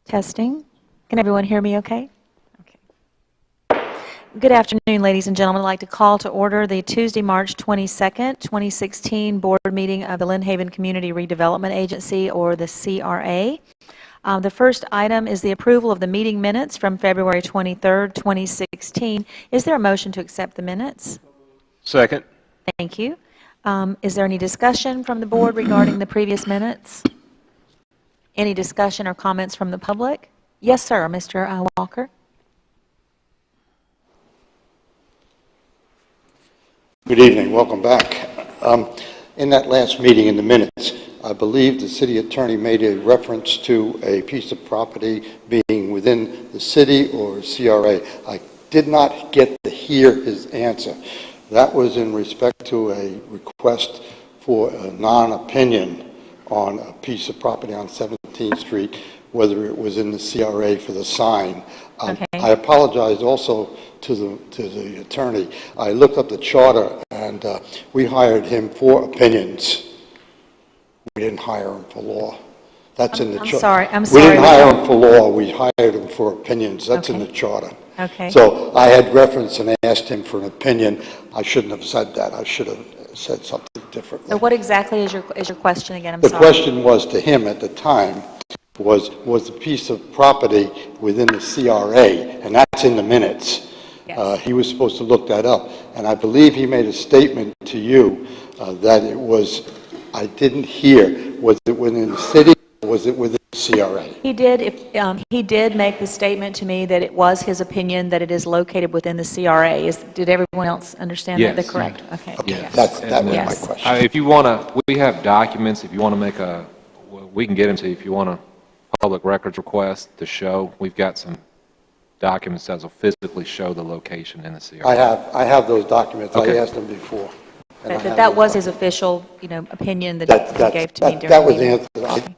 Testing. Can everyone hear me okay? Okay. Good afternoon, ladies and gentlemen. I'd like to call to order the Tuesday, March 22nd, 2016 board meeting of the Lynn Haven Community Redevelopment Agency, or the CRA. The first item is the approval of the meeting minutes from February 23rd, 2016. Is there a motion to accept the minutes? Second. Thank you. Is there any discussion from the board regarding the previous minutes? Any discussion or comments from the public? Yes, sir, Mr. Walker. Good evening. Welcome back. In that last meeting in the minutes, I believe the city attorney made a reference to a piece of property being within the city or CRA. I did not get to hear his answer. That was in respect to a request for a non-opinion on a piece of property on 17th Street, whether it was in the CRA for the sign. Okay. I apologize also to the attorney. I looked up the charter, and we hired him for opinions. We didn't hire him for law. That's in the charter. I'm sorry. We didn't hire him for law. We hired him for opinions. That's in the charter. Okay. So I had reference and asked him for an opinion. I shouldn't have said that. I should have said something differently. So what exactly is your question again? I'm sorry. The question was to him at the time was the piece of property within the CRA, and that's in the minutes. Yes. He was supposed to look that up, and I believe he made a statement to you that it was, I didn't hear, was it within the city or was it within the CRA? He did. He did make the statement to me that it was his opinion that it is located within the CRA. Did everyone else understand that? That's correct. Okay. Yes. That was my question. If you want to, we have documents. If you want to make we can get them to you if you want a public records request to show. We've got some documents that will physically show the location in the CRA. I have those documents. Okay. I asked them before. That was his official, opinion that he gave to me during that was the answer.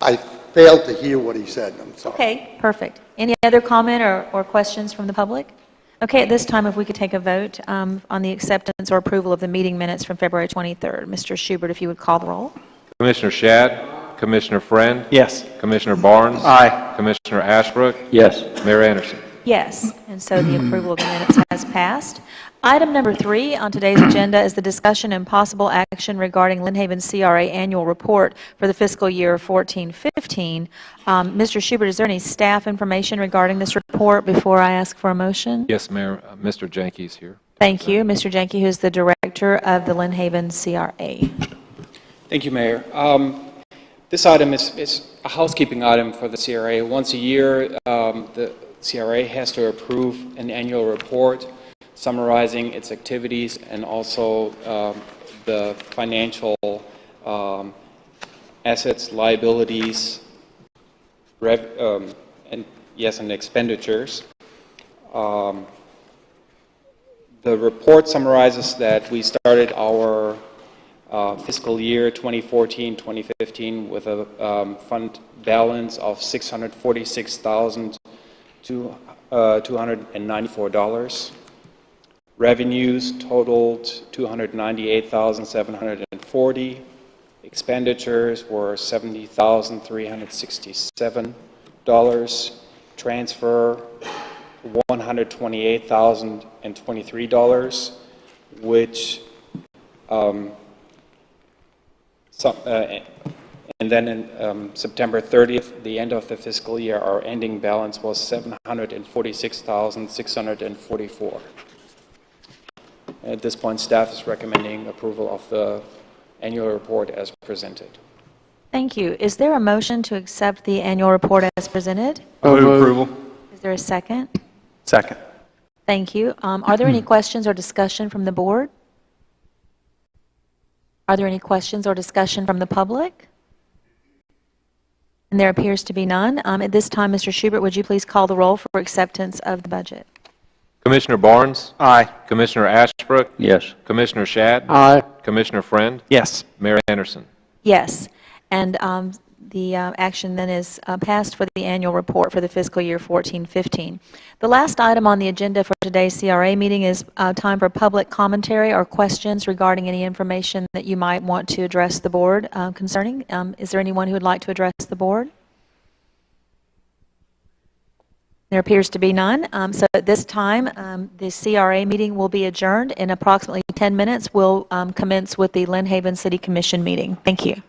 I failed to hear what he said. I'm sorry. Okay, perfect. Any other comment or questions from the public? Okay, at this time, if we could take a vote on the acceptance or approval of the meeting minutes from February 23rd. Mr. Schubert, if you would call the roll. Commissioner Shad? Commissioner Friend? Yes. Commissioner Barnes? Aye. Commissioner Ashbrook? Yes. Mayor Anderson? Yes, and so the approval of the minutes has passed. Item number 3 on today's agenda is the discussion and possible action regarding Lynn Haven CRA annual report for the fiscal year 14-15. Mr. Schubert, is there any staff information regarding this report before I ask for a motion? Yes, Mayor. Mr. Janke is here. Thank you. Mr. Janke, who is the director of the Lynn Haven CRA. Thank you, Mayor. This item is a housekeeping item for the CRA. Once a year, the CRA has to approve an annual report summarizing its activities and also the financial assets, liabilities, and expenditures. The report summarizes that we started our fiscal year 2014-2015 with a fund balance of $646,294. Revenues totaled $298,740. Expenditures were $70,367. Transfer $128,023, which and then in September 30th, the end of the fiscal year, our ending balance was $746,644. At this point, staff is recommending approval of the annual report as presented. Thank you. Is there a motion to accept the annual report as presented? Move approval. Is there a second? Second. Thank you. Are there any questions or discussion from the board? Are there any questions or discussion from the public? And there appears to be none. At this time, Mr. Schubert, would you please call the roll for acceptance of the budget? Commissioner Barnes? Aye. Commissioner Ashbrook? Yes. Commissioner Shad? Aye. Commissioner Friend? Yes. Mayor Anderson? Yes. And the action then is passed for the annual report for the fiscal year 14-15. The last item on the agenda for today's CRA meeting is time for public commentary or questions regarding any information that you might want to address the board concerning. Is there anyone who would like to address the board? There appears to be none. So at this time, the CRA meeting will be adjourned. In approximately 10 minutes, we'll commence with the Lynn Haven City Commission meeting. Thank you.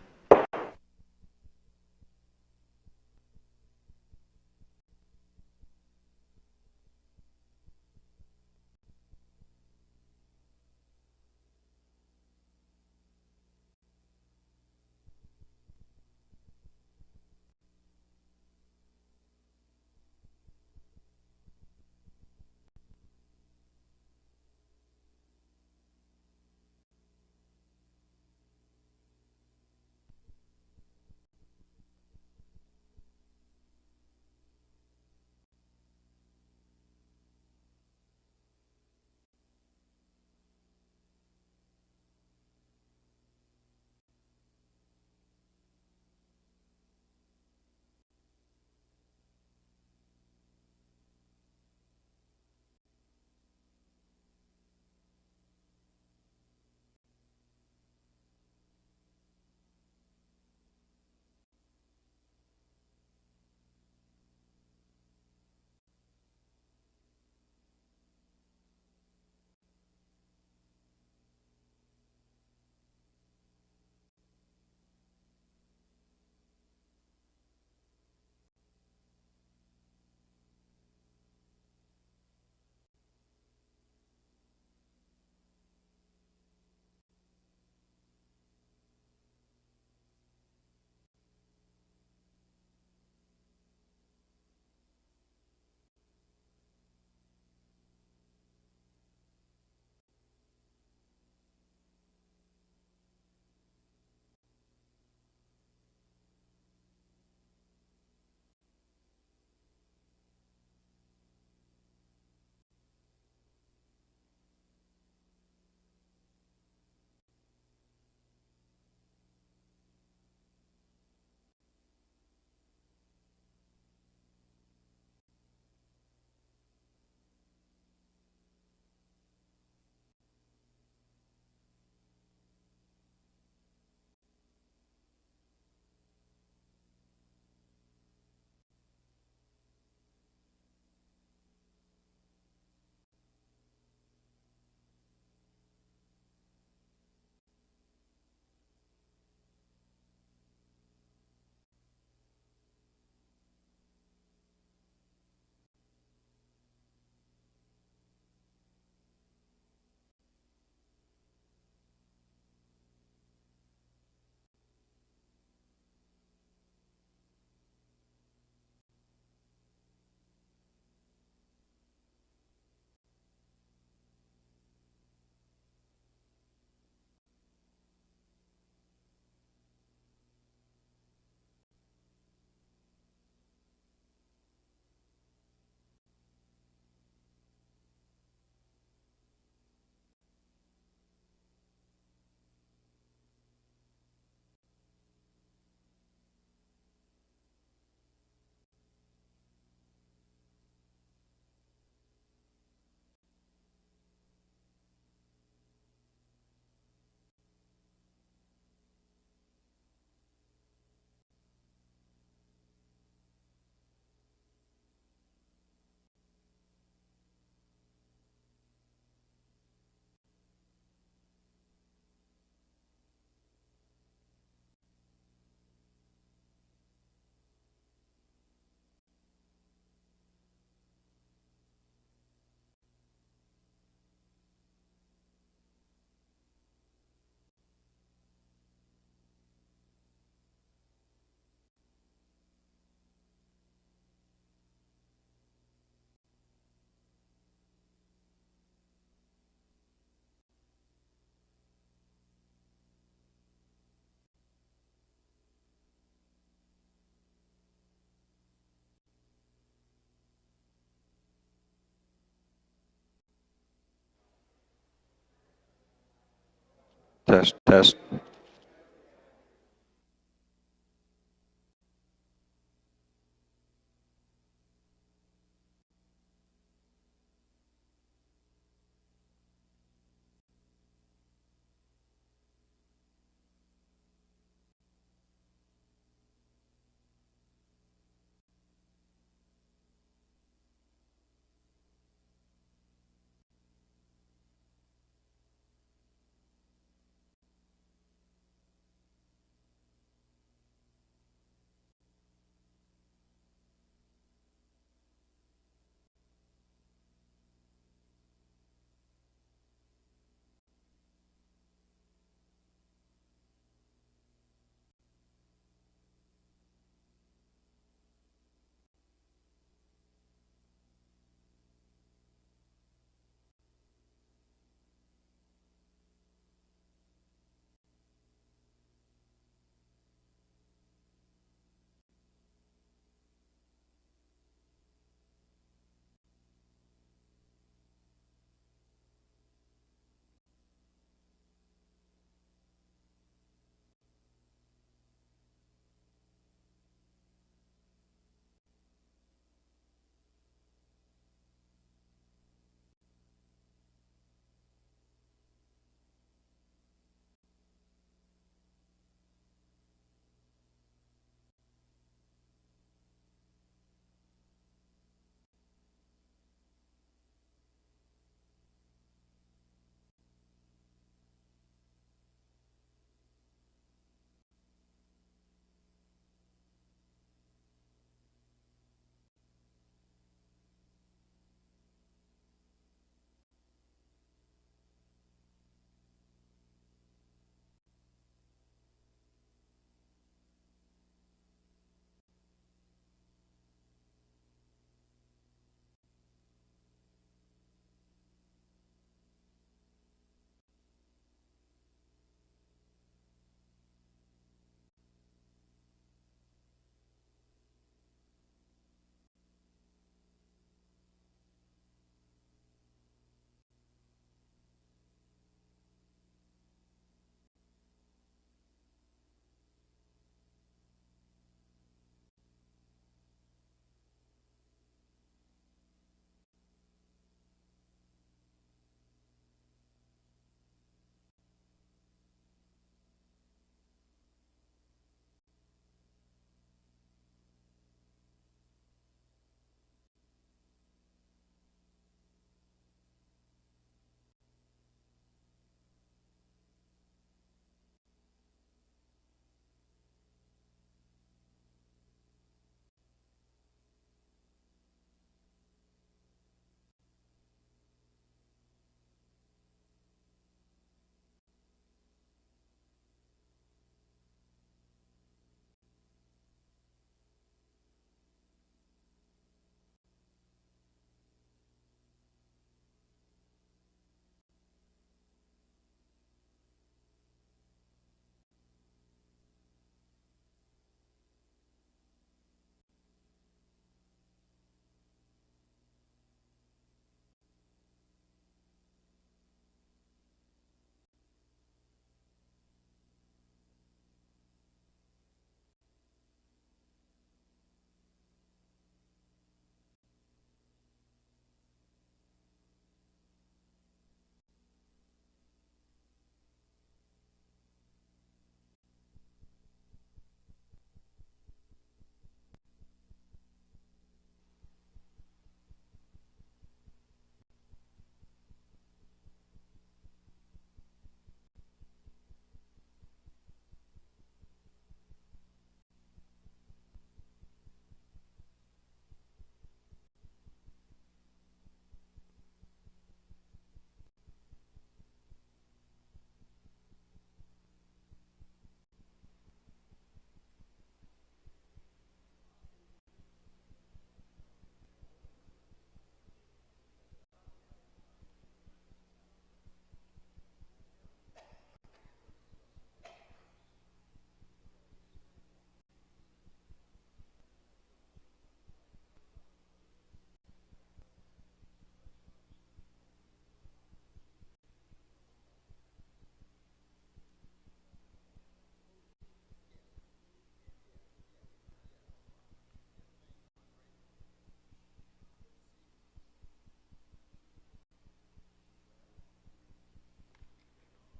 Test, test.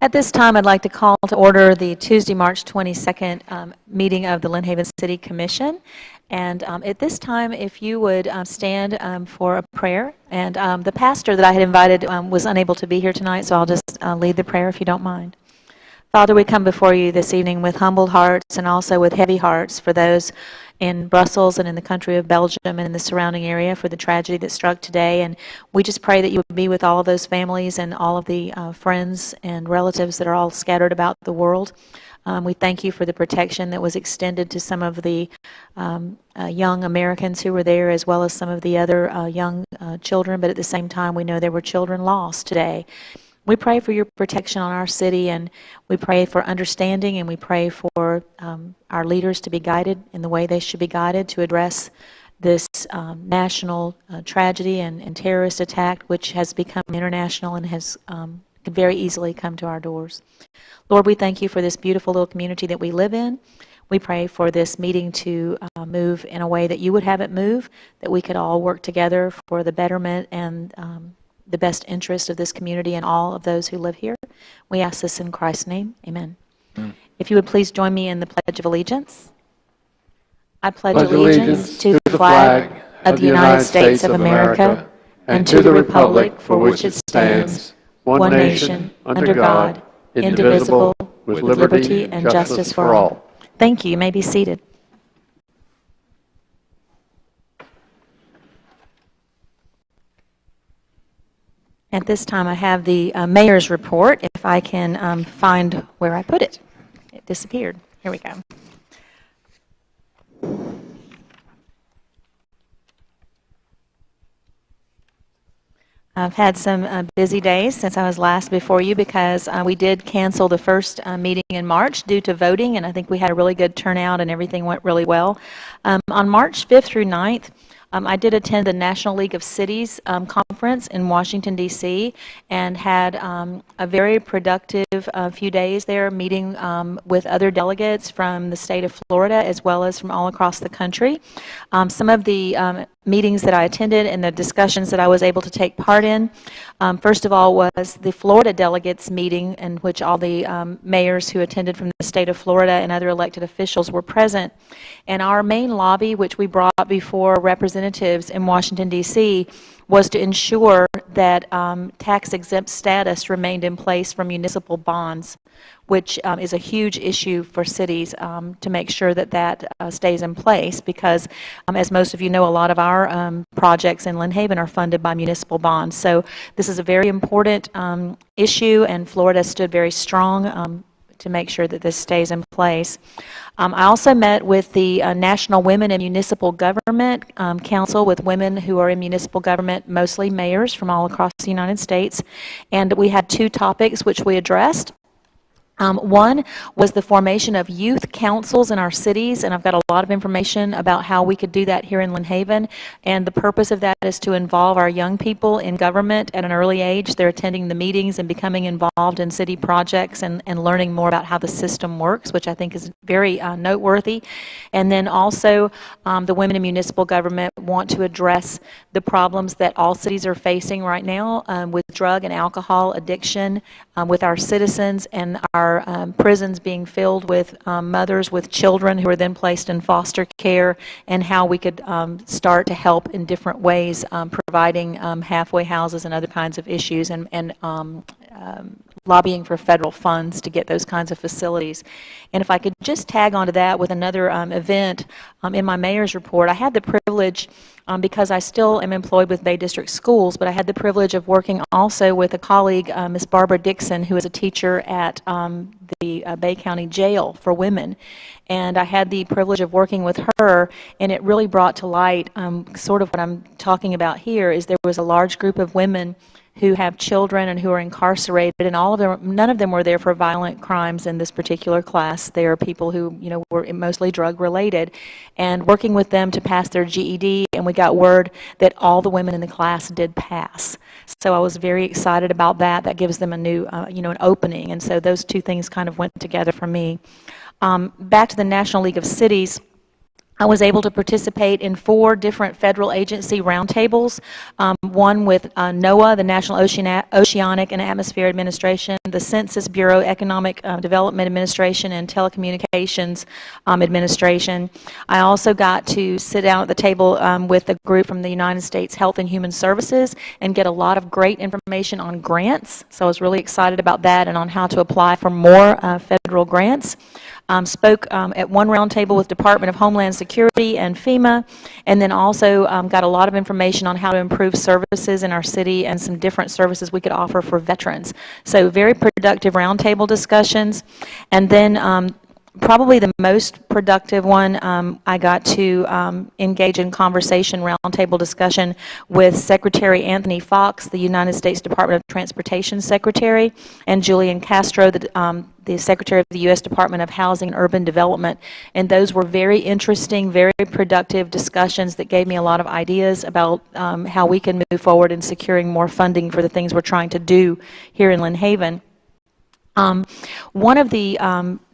At this time, I'd like to call to order the Tuesday, March 22nd meeting of the Lynn Haven City Commission. And at this time, if you would stand for a prayer. And the pastor that I had invited was unable to be here tonight, so I'll just lead the prayer if you don't mind. Father, we come before you this evening with humbled hearts and also with heavy hearts for those in Brussels and in the country of Belgium and in the surrounding area for the tragedy that struck today. And we just pray that you would be with all of those families and all of the friends and relatives that are all scattered about the world. We thank you for the protection that was extended to some of the young Americans who were there, as well as some of the other young children. But at the same time, we know there were children lost today. We pray for your protection on our city, and we pray for understanding, and we pray for our leaders to be guided in the way they should be guided to address this national tragedy and terrorist attack, which has become international and has could very easily come to our doors. Lord, we thank you for this beautiful little community that we live in. We pray for this meeting to move in a way that you would have it move, that we could all work together for the betterment and the best interest of this community and all of those who live here. We ask this in Christ's name. Amen. If you would please join me in the Pledge of Allegiance. I pledge allegiance to the flag of the United States of America and to the republic for which it stands, one nation, under God, indivisible, with liberty and justice for all. Thank you. You may be seated. At this time, I have the mayor's report. If I can find where I put it. It disappeared. Here we go. I've had some busy days since I was last before you because we did cancel the first meeting in March due to voting, and I think we had a really good turnout and everything went really well. On March 5th through 9th, I did attend the National League of Cities conference in Washington, D.C., and had a very productive few days there, meeting with other delegates from the state of Florida as well as from all across the country. Some of the meetings that I attended and the discussions that I was able to take part in, first of all, was the Florida delegates meeting, in which all the mayors who attended from the state of Florida and other elected officials were present. And our main lobby, which we brought before representatives in Washington, D.C., was to ensure that tax-exempt status remained in place for municipal bonds, which is a huge issue for cities to make sure that that stays in place because, as most of you know, a lot of our projects in Lynn Haven are funded by municipal bonds. So this is a very important issue, and Florida stood very strong to make sure that this stays in place. I also met with the National Women in Municipal Government Council with women who are in municipal government, mostly mayors from all across the United States, and we had two topics which we addressed. One was the formation of youth councils in our cities, and I've got a lot of information about how we could do that here in Lynn Haven. And the purpose of that is to involve our young people in government at an early age. They're attending the meetings and becoming involved in city projects and learning more about how the system works, which I think is very noteworthy. And then also, the women in municipal government want to address the problems that all cities are facing right now with drug and alcohol addiction, with our citizens and our prisons being filled with mothers with children who are then placed in foster care, and how we could start to help in different ways, providing halfway houses and other kinds of issues, and lobbying for federal funds to get those kinds of facilities. And if I could just tag onto that with another event in my mayor's report, I had the privilege, because I still am employed with Bay District Schools, but I had the privilege of working also with a colleague, Ms. Barbara Dixon, who is a teacher at the Bay County Jail for Women. And I had the privilege of working with her, and it really brought to light sort of what I'm talking about here. Is there was a large group of women who have children and who are incarcerated, and all of them, none of them were there for violent crimes in this particular class. They are people who, you know, were mostly drug related, and working with them to pass their GED, and we got word that all the women in the class did pass. So I was very excited about that. That gives them a new, you know, an opening, and so those two things kind of went together for me. Back to the National League of Cities. I was able to participate in 4 different federal agency roundtables, one with NOAA, the National Oceanic and Atmosphere Administration, the Census Bureau, Economic Development Administration, and Telecommunications Administration. I also got to sit down at the table with a group from the United States Health and Human Services and get a lot of great information on grants. So I was really excited about that and on how to apply for more federal grants. Spoke at one roundtable with Department of Homeland Security and FEMA, and then also got a lot of information on how to improve services in our city and some different services we could offer for veterans. So very productive roundtable discussions. And then probably the most productive one, I got to engage in conversation, roundtable discussion with Secretary Anthony Fox, the United States Department of Transportation Secretary, and Julian Castro, the Secretary of the U.S. Department of Housing and Urban Development. And those were very interesting, very productive discussions that gave me a lot of ideas about how we can move forward in securing more funding for the things we're trying to do here in Lynn Haven. One of the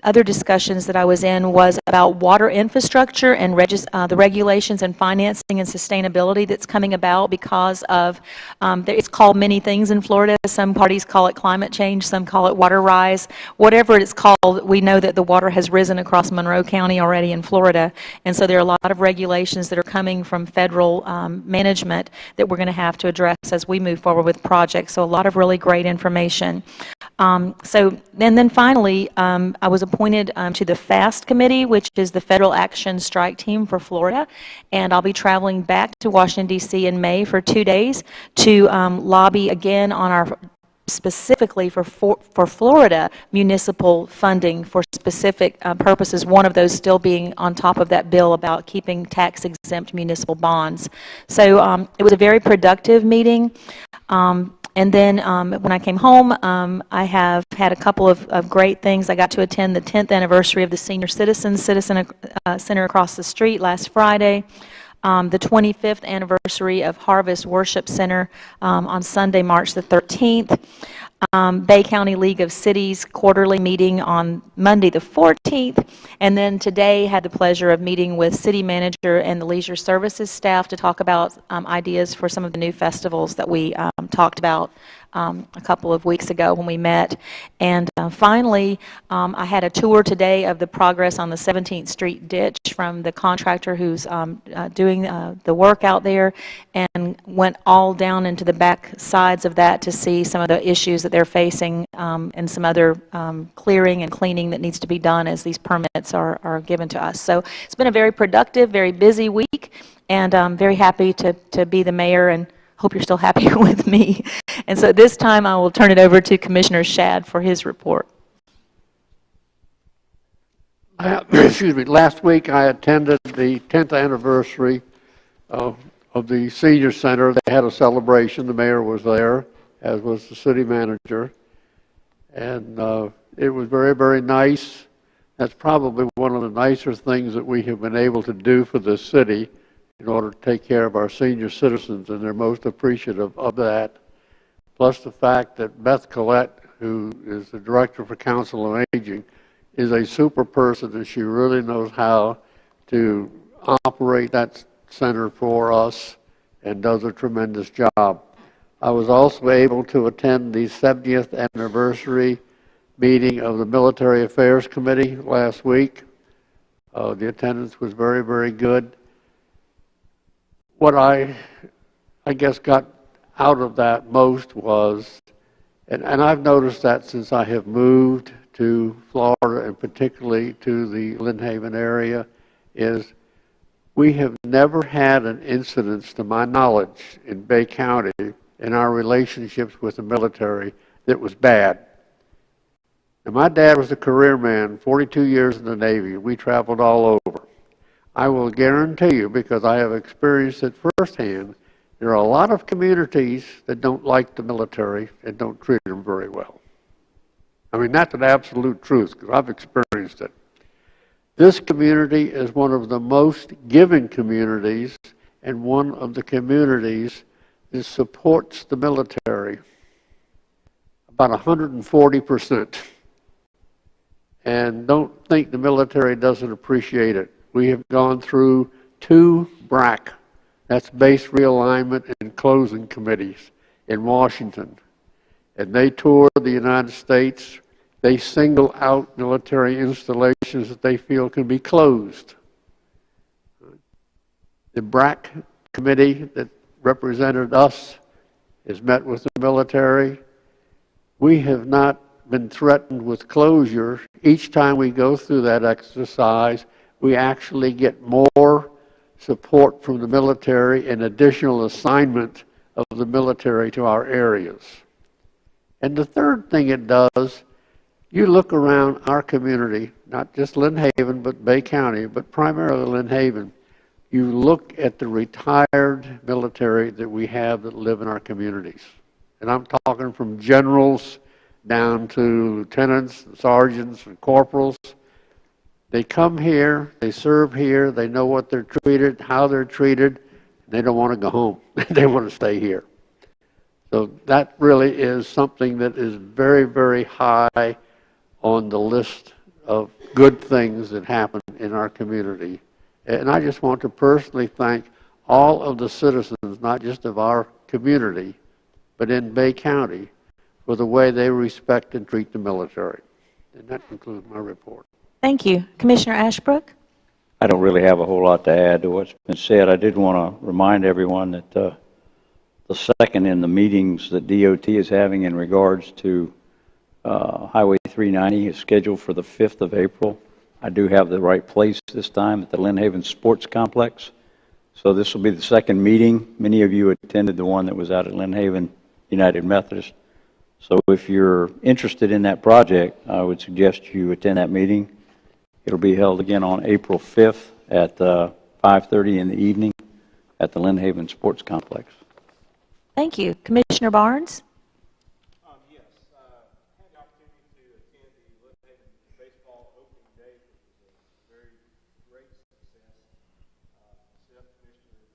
other discussions that I was in was about water infrastructure and the regulations and financing and sustainability that's coming about because of, it's called many things in Florida. Some parties call it climate change, some call it water rise. Whatever it's called, we know that the water has risen across Monroe County already in Florida. And so there are a lot of regulations that are coming from federal management that we're going to have to address as we move forward with projects. So a lot of really great information. And then finally, I was appointed to the FAST Committee, which is the Federal Action Strike Team for Florida, and I'll be traveling back to Washington, D.C. in May for 2 days to lobby again on our specifically for Florida municipal funding for specific purposes, one of those still being on top of that bill about keeping tax-exempt municipal bonds. So it was a very productive meeting. And then when I came home, I have had a couple of great things. I got to attend the 10th anniversary of the Senior Citizen Center across the street last Friday, the 25th anniversary of Harvest Worship Center on Sunday, March the 13th. Bay County League of Cities quarterly meeting on Monday the 14th, and then today had the pleasure of meeting with city manager and the leisure services staff to talk about ideas for some of the new festivals that we talked about a couple of weeks ago when we met. And finally, I had a tour today of the progress on the 17th Street ditch from the contractor who's doing the work out there, and went all down into the back sides of that to see some of the issues that they're facing and some other clearing and cleaning that needs to be done as these permits are given to us. So it's been a very productive, very busy week, and I'm very happy to be the mayor, and hope you're still happy with me. And so this time I will turn it over to Commissioner Shad for his report. Excuse me. Last week I attended the 10th anniversary of the Senior Center. They had a celebration. The mayor was there, as was the city manager. And it was very, very nice. That's probably one of the nicer things that we have been able to do for the city in order to take care of our senior citizens, and they're most appreciative of that. Plus the fact that Beth Collette, who is the Director for Council on Aging, is a super person, and she really knows how to operate that center for us and does a tremendous job. I was also able to attend the 70th anniversary meeting of the Military Affairs Committee last week. The attendance was very, very good. What I guess got out of that most was, and I've noticed that since I have moved to Florida and particularly to the Lynn Haven area, is we have never had an incident, to my knowledge, in Bay County in our relationships with the military that was bad. Now, my dad was a career man, 42 years in the Navy. We traveled all over. I will guarantee you, because I have experienced it firsthand, there are a lot of communities that don't like the military and don't treat them very well. I mean, that's an absolute truth, because I've experienced it. This community is one of the most giving communities and one of the communities that supports the military about 140%. And don't think the military doesn't appreciate it. We have gone through 2 BRAC, that's base realignment and closing committees in Washington. And they tour the United States. They single out military installations that they feel can be closed. The BRAC committee that represented us has met with the military. We have not been threatened with closure. Each time we go through that exercise, we actually get more support from the military and additional assignment of the military to our areas. And the third thing it does, you look around our community, not just Lynn Haven, but Bay County, but primarily Lynn Haven. You look at the retired military that we have that live in our communities. And I'm talking from generals down to lieutenants, and sergeants, and corporals. They come here, they serve here, they know what they're treated, how they're treated, and they don't want to go home. They want to stay here. So that really is something that is very, very high on the list of good things that happen in our community. And I just want to personally thank all of the citizens, not just of our community, but in Bay County, for the way they respect and treat the military. And that concludes my report. Thank you. Commissioner Ashbrook? I don't really have a whole lot to add to what's been said. I did want to remind everyone that the second in the meetings that DOT is having in regards to Highway 390 is scheduled for the 5th of April. I do have the right place this time at the Lynn Haven Sports Complex. So this will be the second meeting. Many of you attended the one that was out at Lynn Haven United Methodist. So if you're interested in that project, I would suggest you attend that meeting. It'll be held again on April 5th at 5:30 in the evening at the Lynn Haven Sports Complex. Thank you. Commissioner Barnes? Yes, had the opportunity to attend the Lynn Haven Baseball Opening Day, which was a very great success. Myself, Commissioner Lynn,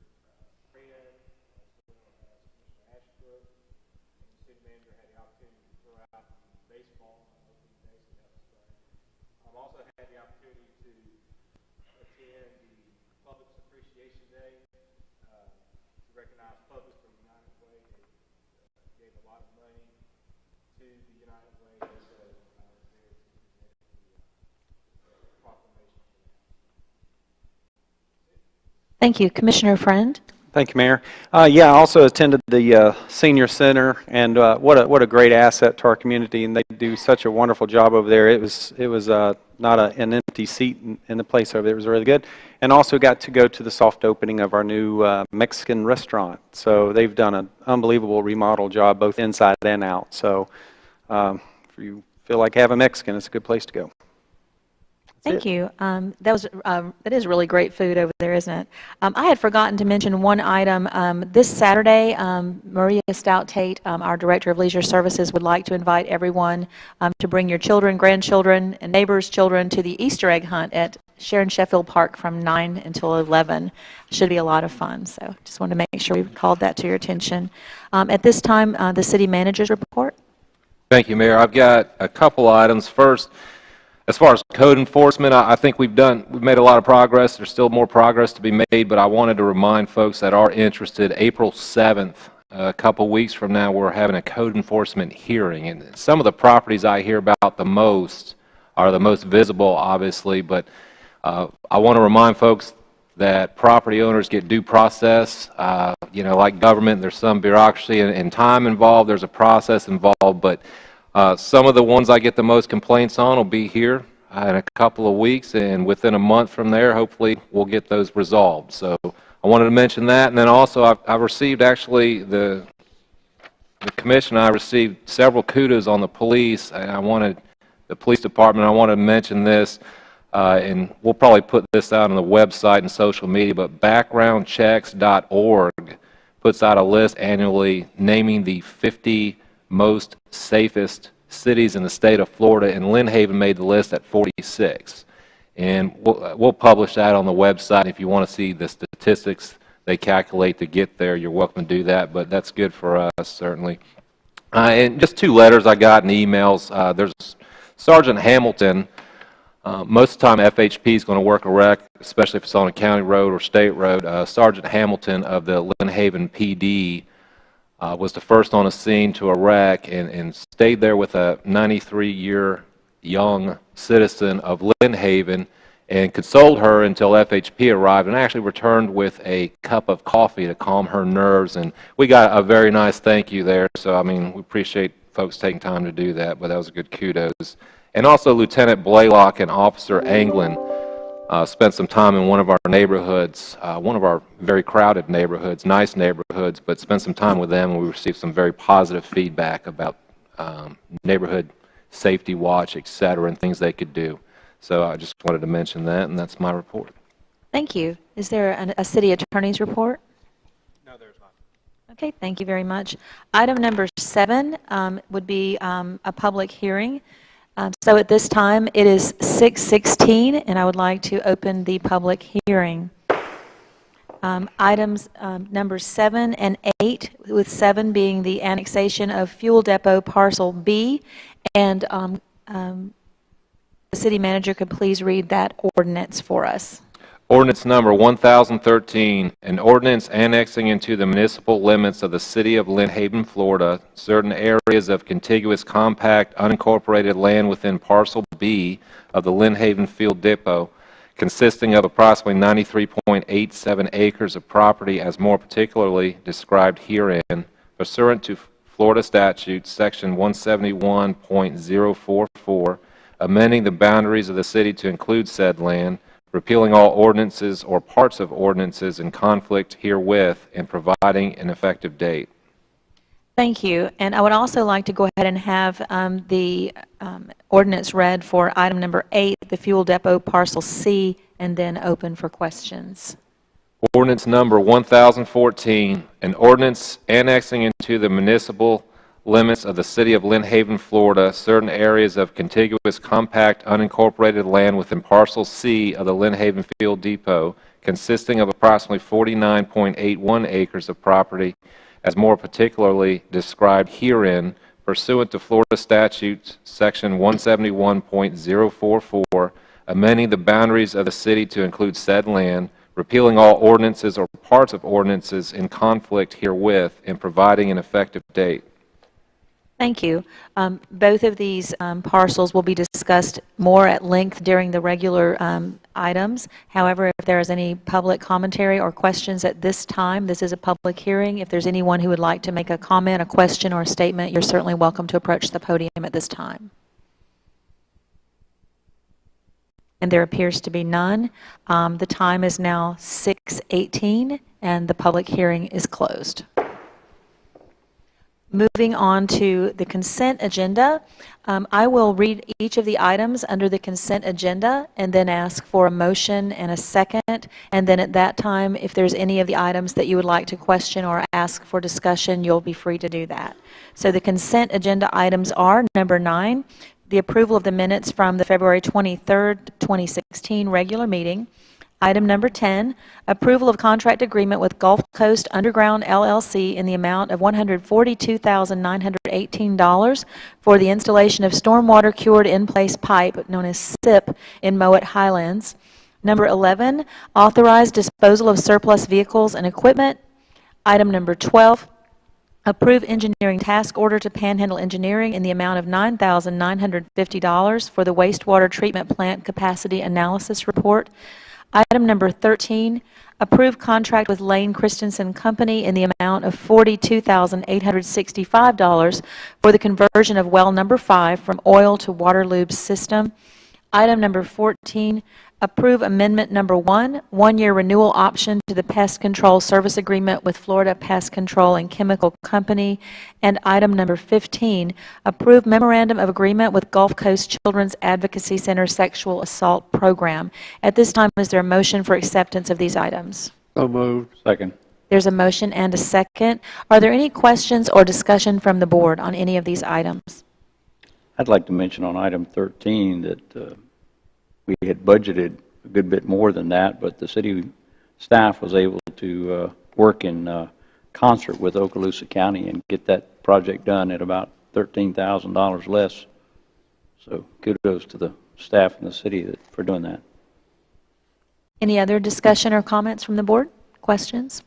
as well as Commissioner Ashbrook, and the city manager had the opportunity to throw out baseball on opening day, so that was fun. I've also had the opportunity to attend the Public's Appreciation Day to recognize Public from the United Way. They gave a lot of money to the United Way, so I was there to present the proclamation for that. Thank you. Commissioner Friend? Thank you, Mayor. Yeah, I also attended the Senior Center, and what a great asset to our community, and they do such a wonderful job over there. It was not an empty seat in the place over there. It was really good. And also got to go to the soft opening of our new Mexican restaurant. So they've done an unbelievable remodel job, both inside and out. So if you feel like having Mexican, it's a good place to go. Thank you. That is really great food over there, isn't it? I had forgotten to mention one item. This Saturday, Maria Stout-Tate, our Director of Leisure Services, would like to invite everyone to bring your children, grandchildren, and neighbors' children to the Easter egg hunt at Sharon Sheffield Park from 9 until 11. Should be a lot of fun, so just wanted to make sure we called that to your attention. At this time, the City Manager's report. Thank you, Mayor. I've got a couple items. First, as far as code enforcement, I think we've made a lot of progress. There's still more progress to be made, but I wanted to remind folks that are interested, April 7th, a couple weeks from now, we're having a code enforcement hearing. And some of the properties I hear about the most are the most visible, obviously, but I want to remind folks that property owners get due process. Like government, there's some bureaucracy and time involved. There's a process involved, but some of the ones I get the most complaints on will be here in a couple of weeks, and within a month from there, hopefully, we'll get those resolved. So I wanted to mention that, and then also I've received actually the commission. I received several kudos on the police, and the police department. I wanted to mention this, and we'll probably put this out on the website and social media. But backgroundchecks.org puts out a list annually naming the 50 most safest cities in the state of Florida, and Lynn Haven made the list at 46. And we'll publish that on the website. If you want to see the statistics they calculate to get there, you're welcome to do that, but that's good for us, certainly. And just two letters I got in emails. There's Sergeant Hamilton Most of the time, FHP is going to work a wreck, especially if it's on a county road or state road. Sergeant Hamilton of the Lynn Haven PD was the first on the scene to a wreck and stayed there with a 93-year young citizen of Lynn Haven and consoled her until FHP arrived and actually returned with a cup of coffee to calm her nerves. And we got a very nice thank you there. So, I mean, we appreciate folks taking time to do that, but that was a good kudos. And also Lieutenant Blaylock and Officer Anglin spent some time in one of our neighborhoods, one of our very crowded neighborhoods, nice neighborhoods, but spent some time with them and we received some very positive feedback about neighborhood safety watch, et cetera, and things they could do. So I just wanted to mention that, and that's my report. Thank you. Is there a city attorney's report? No, there's not. Okay, thank you very much. Item number 7 would be a public hearing. So at this time, it is 6:16, and I would like to open the public hearing. Items number 7 and 8, with 7 being the annexation of Fuel Depot Parcel B, and the city manager could please read that ordinance for us. Ordinance number 1013, an ordinance annexing into the municipal limits of the city of Lynn Haven, Florida, certain areas of contiguous compact unincorporated land within Parcel B of the Lynn Haven Fuel Depot, consisting of approximately 93.87 acres of property as more particularly described herein, pursuant to Florida statute section 171.044, amending the boundaries of the city to include said land, repealing all ordinances or parts of ordinances in conflict herewith, and providing an effective date. Thank you. And I would also like to go ahead and have the ordinance read for item number 8, the Fuel Depot Parcel C, and then open for questions. Ordinance number 1014, an ordinance annexing into the municipal limits of the city of Lynn Haven, Florida, certain areas of contiguous compact unincorporated land within Parcel C of the Lynn Haven Fuel Depot, consisting of approximately 49.81 acres of property, as more particularly described herein, pursuant to Florida statute section 171.044, amending the boundaries of the city to include said land, repealing all ordinances or parts of ordinances in conflict herewith, and providing an effective date. Thank you. Both of these parcels will be discussed more at length during the regular items. However, if there is any public commentary or questions at this time, this is a public hearing. If there's anyone who would like to make a comment, a question, or a statement, you're certainly welcome to approach the podium at this time. And there appears to be none. The time is now 6:18, and the public hearing is closed. Moving on to the consent agenda, I will read each of the items under the consent agenda and then ask for a motion and a second. And then at that time, if there's any of the items that you would like to question or ask for discussion, you'll be free to do that. So the consent agenda items are number 9, the approval of the minutes from the February 23rd, 2016 regular meeting. Item number 10, approval of contract agreement with Gulf Coast Underground LLC in the amount of $142,918 for the installation of stormwater cured in-place pipe known as SIP in Mowat Highlands. Number 11, authorized disposal of surplus vehicles and equipment. Item number 12, approve engineering task order to Panhandle Engineering in the amount of $9,950 for the wastewater treatment plant capacity analysis report. Item number 13, approve contract with Lane Christensen Company in the amount of $42,865 for the conversion of well number 5 from oil to water lube system. Item number 14, approve amendment number 1, one-year renewal option to the pest control service agreement with Florida Pest Control and Chemical Company. And item number 15, approve memorandum of agreement with Gulf Coast Children's Advocacy Center Sexual Assault Program. At this time, is there a motion for acceptance of these items? So moved. Second. There's a motion and a second. Are there any questions or discussion from the board on any of these items? I'd like to mention on item 13 that we had budgeted a good bit more than that, but the city staff was able to work in concert with Okaloosa County and get that project done at about $13,000 less. So kudos to the staff in the city for doing that. Any other discussion or comments from the board? Questions?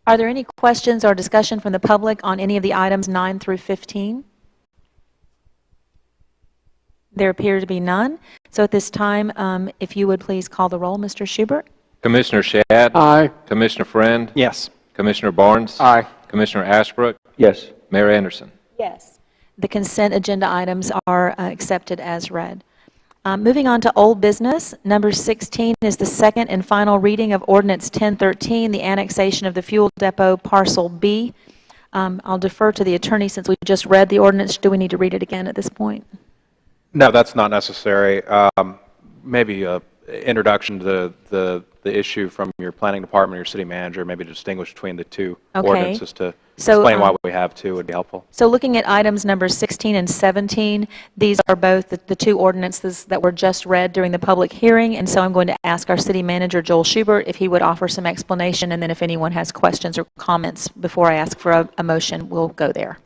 Are there any questions or discussion from the public on any of the items 9 through 15? There appear to be none. So at this time, if you would please call the roll, Mr. Schubert. Commissioner Shad? Aye. Commissioner Friend? Yes. Commissioner Barnes? Aye. Commissioner Ashbrook? Yes. Mayor Anderson? Yes. The consent agenda items are accepted as read. Moving on to old business, number 16 is the second and final reading of Ordinance 1013, the annexation of the fuel depot parcel B. I'll defer to the attorney since we just read the ordinance. Do we need to read it again at this point? No, that's not necessary. Maybe an introduction to the issue from your planning department or your city manager, maybe to distinguish between the two Okay. ordinances to So, explain why we have two would be helpful. So looking at items number 16 and 17, these are both the two ordinances that were just read during the public hearing, and so I'm going to ask our city manager, Joel Schubert, if he would offer some explanation, and then if anyone has questions or comments before I ask for a motion, we'll go there.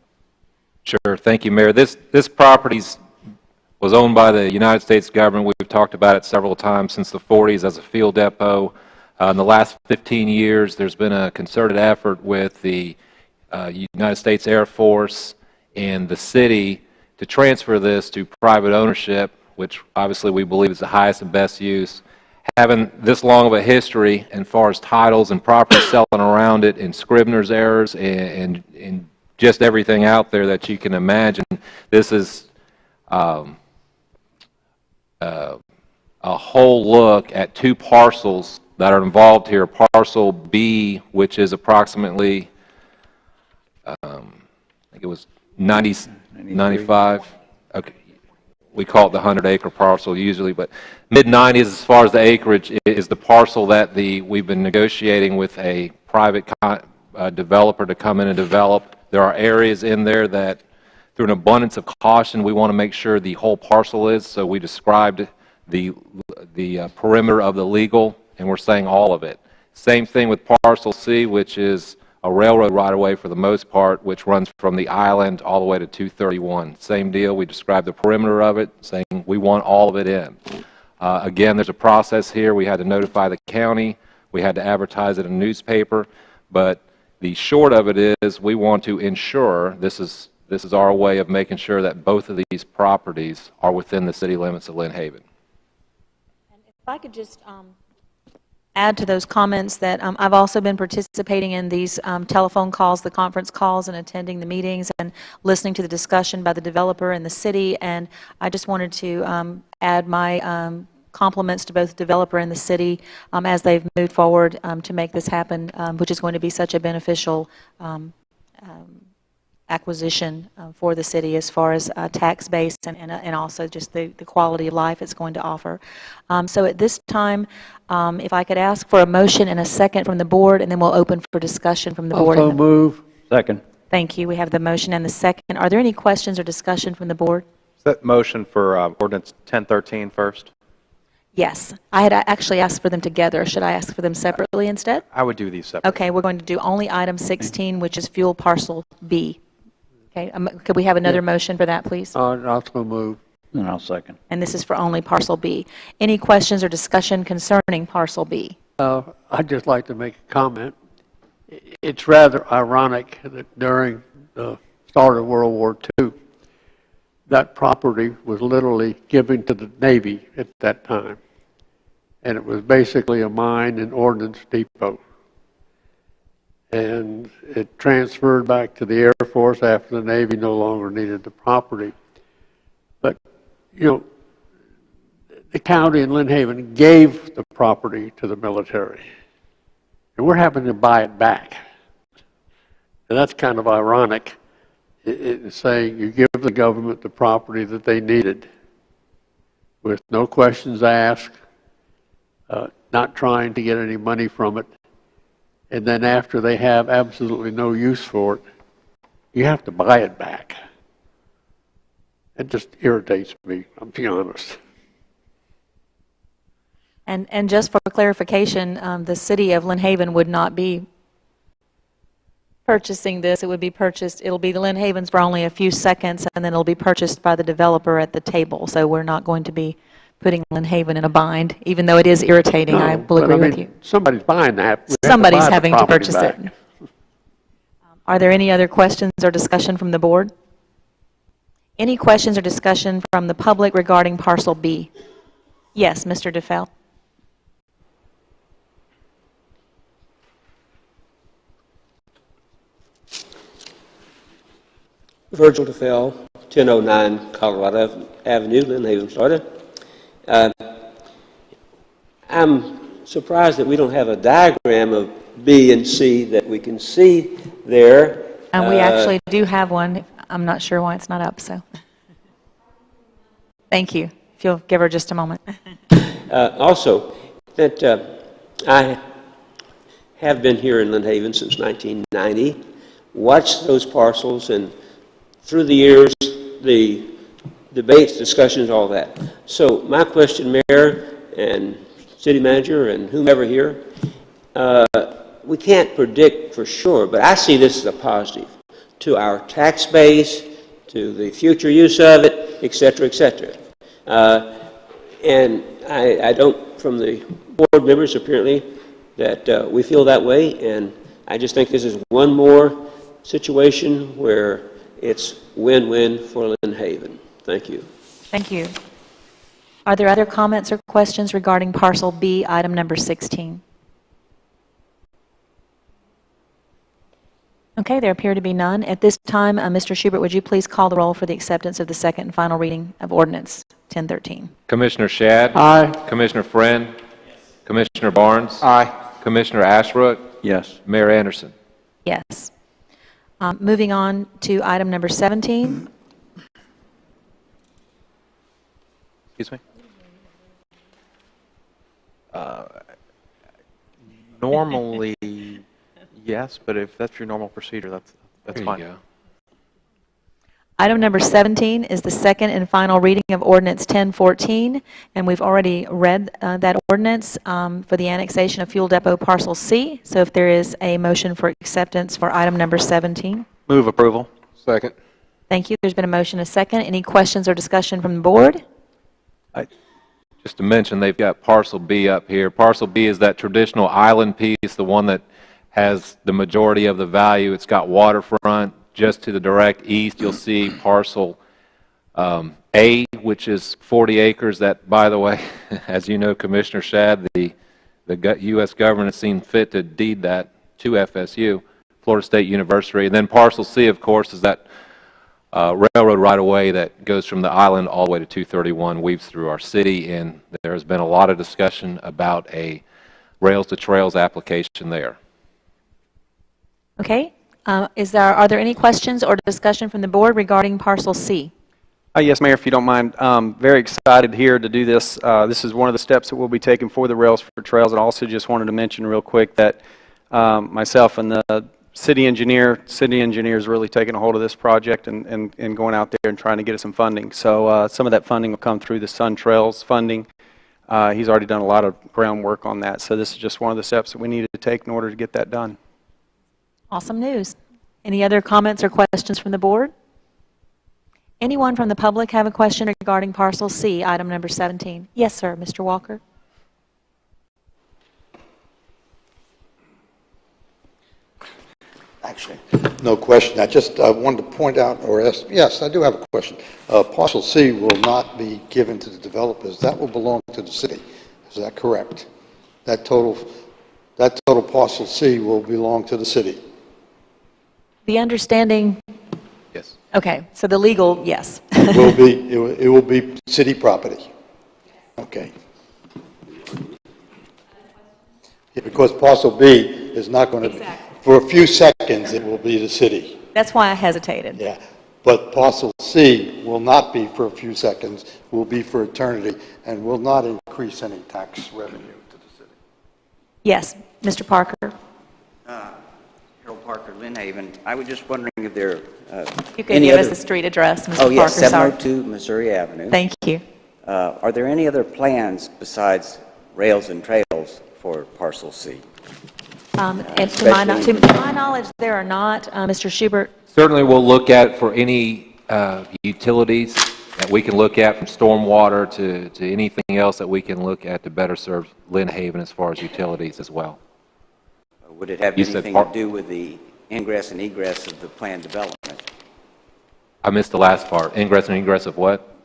Sure. Thank you, Mayor. This property was owned by the United States government. We've talked about it several times since the 40s as a fuel depot. In the last 15 years, there's been a concerted effort with the United States Air Force and the city to transfer this to private ownership, which obviously we believe is the highest and best use. Having this long of a history as far as titles and property selling around it and Scribner's errors and just everything out there that you can imagine, this is a whole look at two parcels that are involved here. Parcel B, which is approximately, I think it was 95. Okay. We call it the 100-acre parcel usually, but mid-90s as far as the acreage is the parcel that we've been negotiating with a private developer to come in and develop. There are areas in there that, through an abundance of caution, we want to make sure the whole parcel is, so we described the perimeter of the legal, and we're saying all of it. Same thing with parcel C, which is a railroad right-of-way for the most part, which runs from the island all the way to 231. Same deal, we described the perimeter of it, saying we want all of it in. Again, there's a process here. We had to notify the county. We had to advertise it in a newspaper. But the short of it is we want to ensure, this is our way of making sure that both of these properties are within the city limits of Lynn Haven. And if I could just add to those comments that I've also been participating in these telephone calls, the conference calls, and attending the meetings and listening to the discussion by the developer and the city, and I just wanted to add my compliments to both the developer and the city as they've moved forward to make this happen, which is going to be such a beneficial acquisition for the city as far as tax base and also just the quality of life it's going to offer. So at this time, if I could ask for a motion and a second from the board, and then we'll open for discussion from the board. Also move. Second. Thank you. We have the motion and the second. Are there any questions or discussion from the board? Is that motion for ordinance 1013 first? Yes. I had actually asked for them together. Should I ask for them separately instead? I would do these separately. Okay, we're going to do only item 16, which is fuel parcel B. Okay, could we have another motion for that, please? Also move. And I'll second. And this is for only parcel B. Any questions or discussion concerning parcel B? I'd just like to make a comment. It's rather ironic that during the start of World War II, that property was literally given to the Navy at that time. And it was basically a mine and ordnance depot. And it transferred back to the Air Force after the Navy no longer needed the property. But, you know, the county in Lynn Haven gave the property to the military. And we're having to buy it back. And that's kind of ironic. It's saying you give the government the property that they needed with no questions asked, not trying to get any money from it. And then after they have absolutely no use for it, you have to buy it back. It just irritates me, I'll be honest. And just for clarification, the city of Lynn Haven would not be purchasing this, it would be purchased, it'll be the Lynn Havens for only a few seconds, and then it'll be purchased by the developer at the table. So we're not going to be putting Lynn Haven in a bind, even though it is irritating. I will but agree with mean, you. somebody's buying that. We have to Somebody's buy the having to property purchase back. it. Are there any other questions or discussion from the board? Any questions or discussion from the public regarding parcel B? Yes, Mr. DeFell. Virgil DeFell, 1009 Colorado Avenue, Lynn Haven, Florida. I'm surprised that we don't have a diagram of B and C that we can see there. And we actually do have one. I'm not sure why it's not up, so. Thank you. If you'll give her just a moment. Also, that I have been here in Lynn Haven since 1990, watched those parcels, and through the years, the debates, discussions, all that. So my question, Mayor and City Manager and whomever here, we can't predict for sure, but I see this as a positive to our tax base, to the future use of it, et cetera, et cetera. And I don't, from the board members apparently, that we feel that way, and I just think this is one more situation where it's win-win for Lynn Haven. Thank you. Thank you. Are there other comments or questions regarding parcel B, item number 16? Okay, there appear to be none. At this time, Mr. Schubert, would you please call the roll for the acceptance of the second and final reading of ordinance 1013? Commissioner Shad? Aye. Commissioner Friend? Yes. Commissioner Barnes? Aye. Commissioner Ashbrook? Yes. Mayor Anderson? Yes. Moving on to item number 17. Excuse me? Normally, yes, but if that's your normal procedure, that's There you fine. go. Item number 17 is the second and final reading of ordinance 1014, and we've already read that ordinance for the annexation of Fuel Depot Parcel C. So if there is a motion for acceptance for item number 17. Move approval. Second. Thank you. There's been a motion, a second. Any questions or discussion from the board? Just to mention, they've got parcel B up here. Parcel B is that traditional island piece, the one that has the majority of the value. It's got waterfront. Just to the direct east, you'll see parcel A, which is 40 acres. That, by the way, as you know, Commissioner Shad, the U.S. government has seen fit to deed that to FSU, Florida State University. And then parcel C, of course, is that railroad right-of-way that goes from the island all the way to 231, weaves through our city, and there has been a lot of discussion about a rails-to-trails application there. Okay. Are there any questions or discussion from the board regarding parcel C? Yes, Mayor, if you don't mind. Very excited here to do this. This is one of the steps that we'll be taking for the Rails for Trails. And also just wanted to mention real quick that myself and the city engineer is really taking a hold of this project and going out there and trying to get us some funding. So some of that funding will come through the Sun Trails funding. He's already done a lot of groundwork on that. So this is just one of the steps that we needed to take in order to get that done. Awesome news. Any other comments or questions from the board? Anyone from the public have a question regarding parcel C, item number 17? Yes, sir. Mr. Walker. Actually, no question. I just wanted to point out or ask, yes, I do have a question. Parcel C will not be given to the developers. That will belong to the city. Is that correct? That total parcel C will belong to the city. The understanding, Yes. okay, so the legal, yes. It will be city property. Okay. Yeah, because parcel B is not going to be, for a few seconds, it will be the city. That's why I hesitated. Yeah. But parcel C will not be for a few seconds, will be for eternity, and will not increase any tax revenue to the city. Yes, Mr. Parker. Harold Parker, Lynn Haven. I was just wondering if there You could give us the street address, Mr. Parker. yes, sorry. 702 Missouri Avenue. Thank you. Are there any other plans besides rails and trails for parcel C? And to my knowledge, there are not. Mr. Schubert? Certainly, we'll look at it for any utilities that we can look at, from stormwater to anything else that we can look at to better serve Lynn Haven as far as utilities as well. Would it have You said anything to do with the ingress and egress of the planned development? I missed the last part. Ingress and egress of what?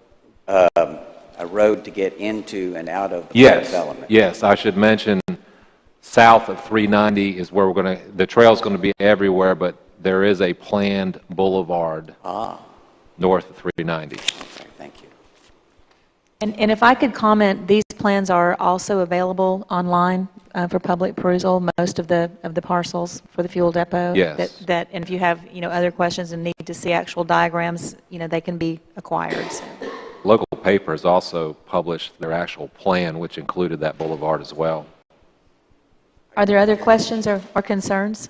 A road to get into and out of the planned development? Yes, I should mention south of 390 is where we're going to, the trail's going to be everywhere, but there is a planned boulevard north of 390. Okay, thank you. And if I could comment, these plans are also available online for public perusal, most of the parcels for the fuel depot. Yes. And if you have, other questions and need to see actual diagrams, they can be acquired. So. Local paper has also published their actual plan, which included that boulevard as well. Are there other questions or concerns?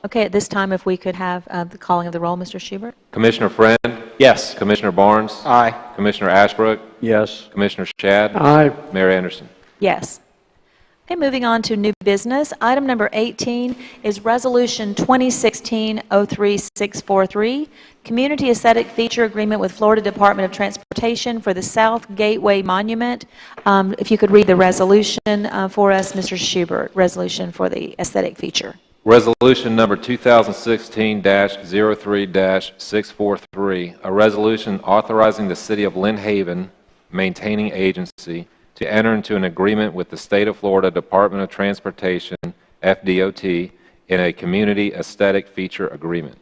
Okay, at this time, if we could have the calling of the roll, Mr. Schubert. Commissioner Friend? Yes. Commissioner Barnes? Aye. Commissioner Ashbrook? Yes. Commissioner Shad? Aye. Mayor Anderson? Yes. Okay, moving on to new business. Item number 18 is Resolution 2016-03643, Community Aesthetic Feature Agreement with Florida Department of Transportation for the South Gateway Monument. If you could read the resolution for us, Mr. Schubert, resolution for the aesthetic feature. Resolution number 2016-03-643, a resolution authorizing the City of Lynn Haven, maintaining agency, to enter into an agreement with the State of Florida Department of Transportation, FDOT, in a community aesthetic feature agreement.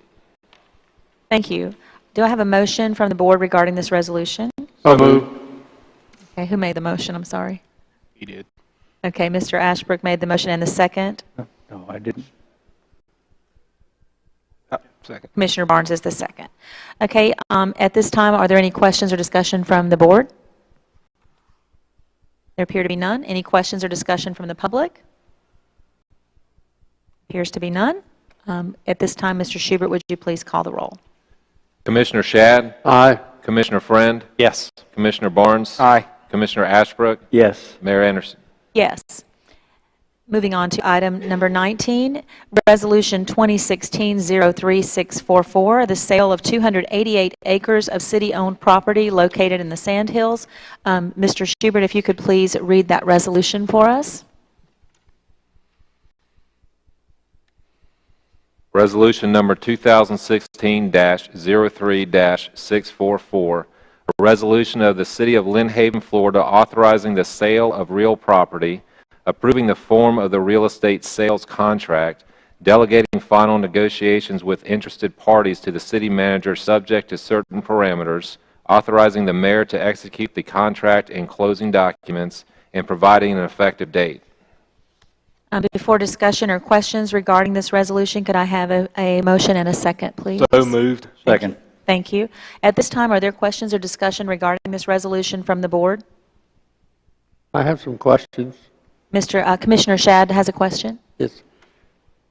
Thank you. Do I have a motion from the board regarding this resolution? So moved. Okay, who made the motion? I'm sorry. He did. Okay, Mr. Ashbrook made the motion, and the second? No, I didn't. Second. Commissioner Barnes is the second. Okay, at this time, are there any questions or discussion from the board? There appear to be none. Any questions or discussion from the public? Appears to be none. At this time, Mr. Schubert, would you please call the roll? Commissioner Shad? Aye. Commissioner Friend? Yes. Commissioner Barnes? Aye. Commissioner Ashbrook? Yes. Mayor Anderson? Yes. Moving on to item number 19, Resolution 2016-03644, the sale of 288 acres of city-owned property located in the Sandhills. Mr. Schubert, if you could please read that resolution for us. Resolution number 2016-03-644, a resolution of the City of Lynn Haven, Florida, authorizing the sale of real property, approving the form of the real estate sales contract, delegating final negotiations with interested parties to the city manager subject to certain parameters, authorizing the mayor to execute the contract and closing documents, and providing an effective date. Before discussion or questions regarding this resolution, could I have a motion and a second, please? So moved. Second. Thank you. At this time, are there questions or discussion regarding this resolution from the board? I have some questions. Commissioner Shad has a question. Yes.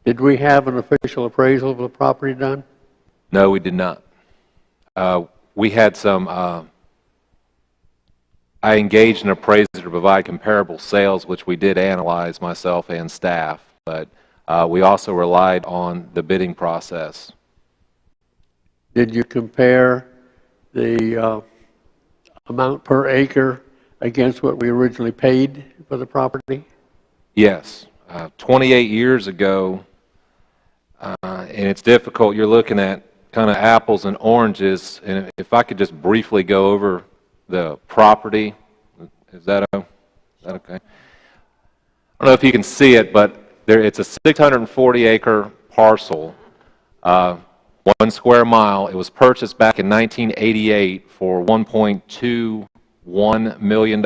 Did we have an official appraisal of the property done? No, we did not. We had some, I engaged an appraiser to provide comparable sales, which we did analyze, myself and staff, but we also relied on the bidding process. Did you compare the amount per acre against what we originally paid for the property? Yes. 28 years ago, and it's difficult, you're looking at kind of apples and oranges, and if I could just briefly go over the property, is that okay? I don't know if you can see it, but it's a 640-acre parcel, 1 square mile. It was purchased back in 1988 for $1.21 million.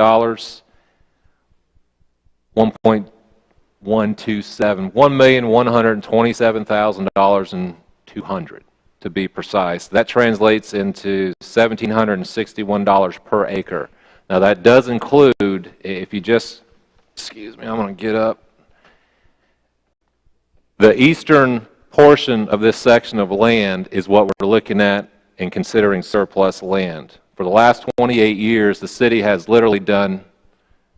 1,127,200 to be precise. That translates into $1,761 per acre. Now that does include, if you just, excuse me, I'm going to get up. The eastern portion of this section of land is what we're looking at in considering surplus land. For the last 28 years, the city has literally done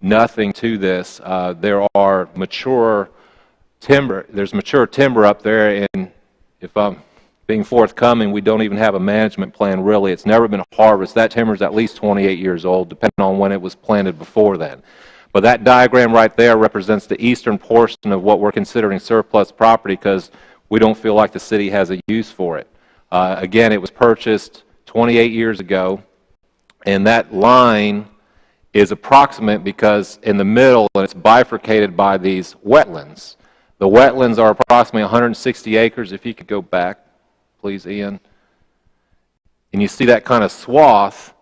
nothing to this. There are mature timber, there's mature timber up there, and if I'm being forthcoming, we don't even have a management plan really. It's never been harvested. That timber is at least 28 years old, depending on when it was planted before then. But that diagram right there represents the eastern portion of what we're considering surplus property because we don't feel like the city has a use for it. Again, it was purchased 28 years ago, and that line is approximate because in the middle, and it's bifurcated by these wetlands. The wetlands are approximately 160 acres. If you could go back, please, Ian. And you see that kind of swath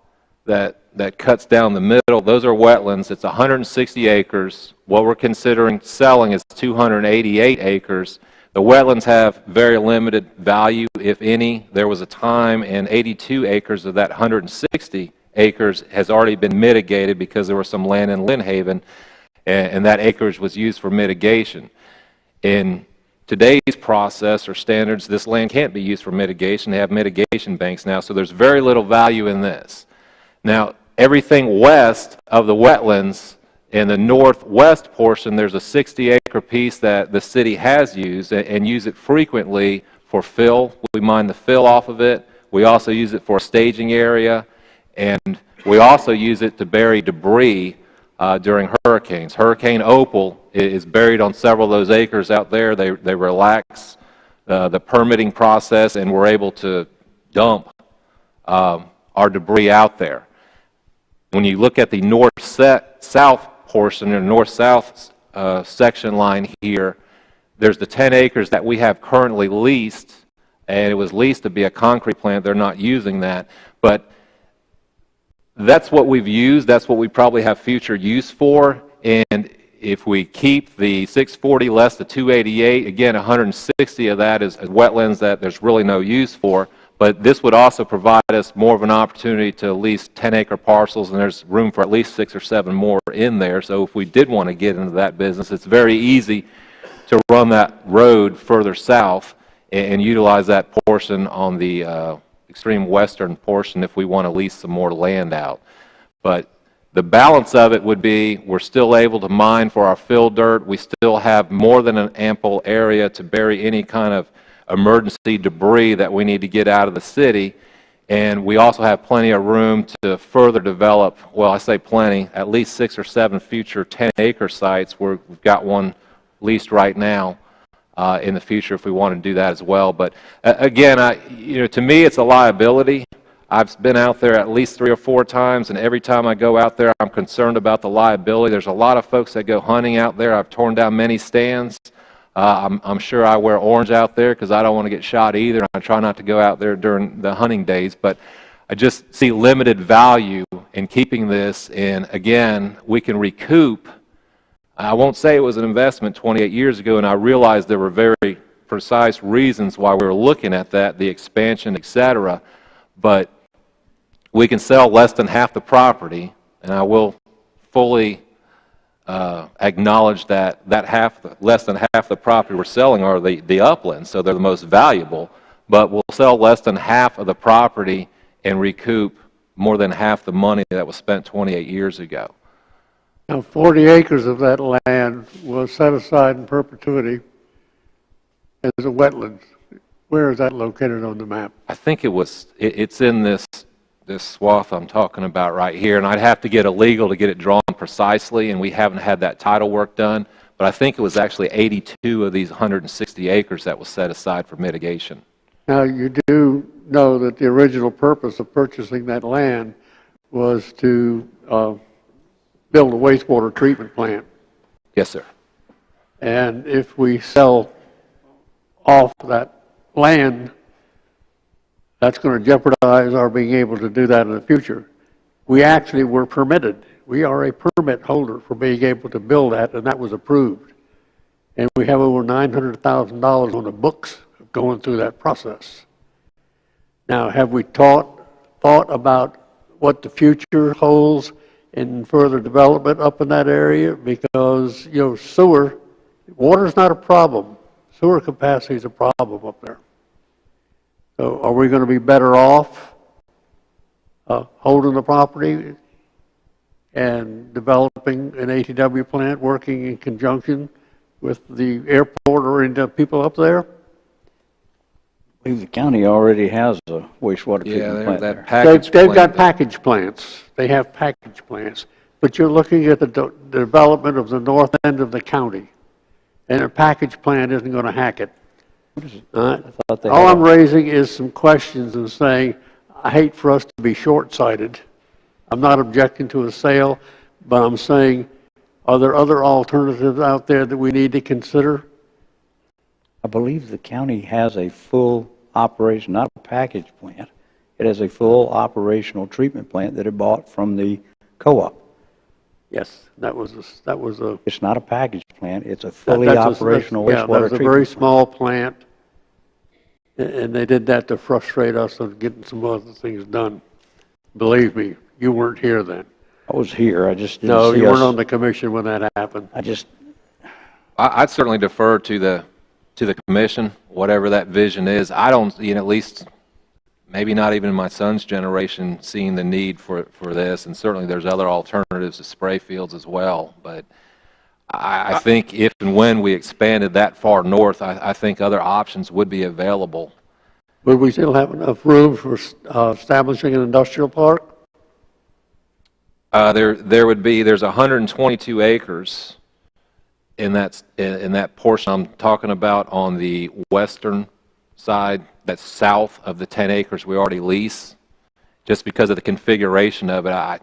that cuts down the middle. Those are wetlands. It's 160 acres. What we're considering selling is 288 acres. The wetlands have very limited value, if any. There was a time, and 82 acres of that 160 acres has already been mitigated because there was some land in Lynn Haven, and that acreage was used for mitigation. In today's process or standards, this land can't be used for mitigation. They have mitigation banks now, so there's very little value in this. Now, everything west of the wetlands, in the northwest portion, there's a 60-acre piece that the city has used and use it frequently for fill. We mine the fill off of it. We also use it for a staging area, and we also use it to bury debris during hurricanes. Hurricane Opal is buried on several of those acres out there. They relax the permitting process, and we're able to dump our debris out there. When you look at the north-south portion, or north-south section line here, there's the 10 acres that we have currently leased, and it was leased to be a concrete plant. They're not using that, but that's what we've used. That's what we probably have future use for. And if we keep the 640 less the 288, again, 160 of that is wetlands that there's really no use for. But this would also provide us more of an opportunity to lease 10-acre parcels, and there's room for at least 6 or 7 more in there. So if we did want to get into that business, it's very easy to run that road further south and utilize that portion on the extreme western portion if we want to lease some more land out. But the balance of it would be we're still able to mine for our fill dirt. We still have more than an ample area to bury any kind of emergency debris that we need to get out of the city. And we also have plenty of room to further develop, well, I say plenty, at least 6 or 7 future 10-acre sites. We've got one leased right now. In the future if we want to do that as well. But again, to me it's a liability. I've been out there at least 3 or 4 times, and every time I go out there I'm concerned about the liability. There's a lot of folks that go hunting out there. I've torn down many stands. I'm sure I wear orange out there because I don't want to get shot either. I try not to go out there during the hunting days, but I just see limited value in keeping this, and again, we can recoup. I won't say it was an investment 28 years ago, and I realized there were very precise reasons why we were looking at that, the expansion, etc. But we can sell less than half the property, and I will fully acknowledge that less than half the property we're selling are the uplands, so they're the most valuable. But we'll sell less than half of the property and recoup more than half the money that was spent 28 years ago. Now, 40 acres of that land was set aside in perpetuity as a wetland. Where is that located on the map? I think it's in this swath I'm talking about right here, and I'd have to get a legal to get it drawn precisely, and we haven't had that title work done, but I think it was actually 82 of these 160 acres that was set aside for mitigation. Now, you do know that the original purpose of purchasing that land was to build a wastewater treatment plant. Yes, sir. And if we sell off that land, that's going to jeopardize our being able to do that in the future. We actually were permitted. We are a permit holder for being able to build that, and that was approved. And we have over $900,000 on the books going through that process. Now, have we thought about what the future holds in further development up in that area? Because, water's not a problem. Sewer capacity is a problem up there. So are we going to be better off holding the property and developing an ATW plant working in conjunction with the airport or any people up there? I believe the county already has a wastewater treatment plant there. They've got package plants. They have package plants. But you're looking at the development of the north end of the county, and a package plant isn't going to hack it. All right? All I'm raising is some questions and saying, I hate for us to be short-sighted. I'm not objecting to a sale, but I'm saying, are there other alternatives out there that we need to consider? I believe the county has a full operation, not a package plant. It has a full operational treatment plant that it bought from the co-op. Yes, that was a. It's not a package plant. It's a fully operational wastewater treatment. Yeah, that was a very small plant, and they did that to frustrate us on getting some other things done. Believe me, you weren't here then. I was here. I just didn't No, see you weren't us. on the commission when that happened. I'd certainly defer to the commission, whatever that vision is. I don't see, at least maybe not even in my son's generation, seeing the need for this, and certainly there's other alternatives to spray fields as well. But I think if and when we expanded that far north, I think other options would be available. Would we still have enough room for establishing an industrial park? There's 122 acres in that portion I'm talking about on the western side, that's south of the 10 acres we already lease. Just because of the configuration of it, at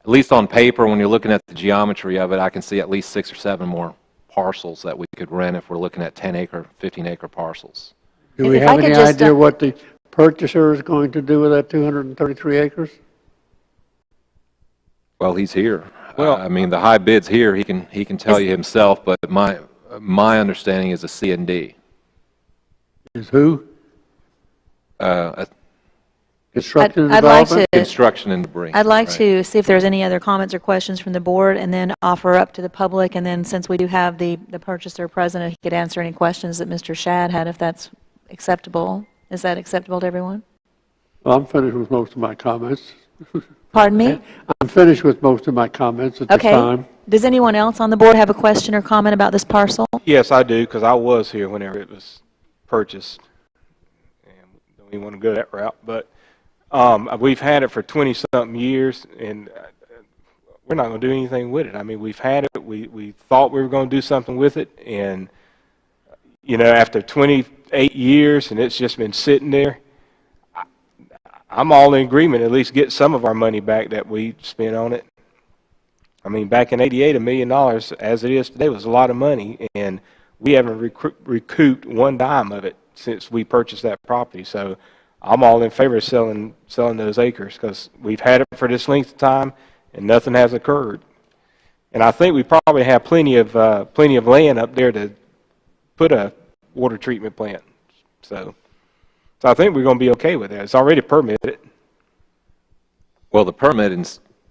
least on paper, when you're looking at the geometry of it, I can see at least 6 or 7 more parcels that we could rent if we're looking at 10-acre, 15-acre parcels. Do we have any idea what the purchaser is going to do with that 233 acres? Well, he's here. Well, I mean, the high bid's here. He can tell you himself, but my understanding is a C&D. Is who? Construction and I'd like development? Construction and debris. I'd like to see if there's any other comments or questions from the board, and then offer up to the public, and then since we do have the purchaser present, he could answer any questions that Mr. Shad had, if that's acceptable. Is that acceptable to everyone? Well, I'm finished with most of my comments. Pardon me? I'm finished with most of my comments at this time. Does anyone else on the board have a question or comment about this parcel? Yes, I do, because I was here whenever it was purchased. And don't even want to go that route, but we've had it for 20-something years, and we're not going to do anything with it. I mean, we've had it. We thought we were going to do something with it, and, you know, after 28 years, and it's just been sitting there, I'm all in agreement, at least get some of our money back that we spent on it. I mean, back in '88, $1 million, as it is today, was a lot of money, and we haven't recouped one dime of it since we purchased that property. So I'm all in favor of selling those acres, because we've had it for this length of time, and nothing has occurred. And I think we probably have plenty of land up there to put a water treatment plant. So I think we're going to be okay with that. It's already permitted. Well, the permitting,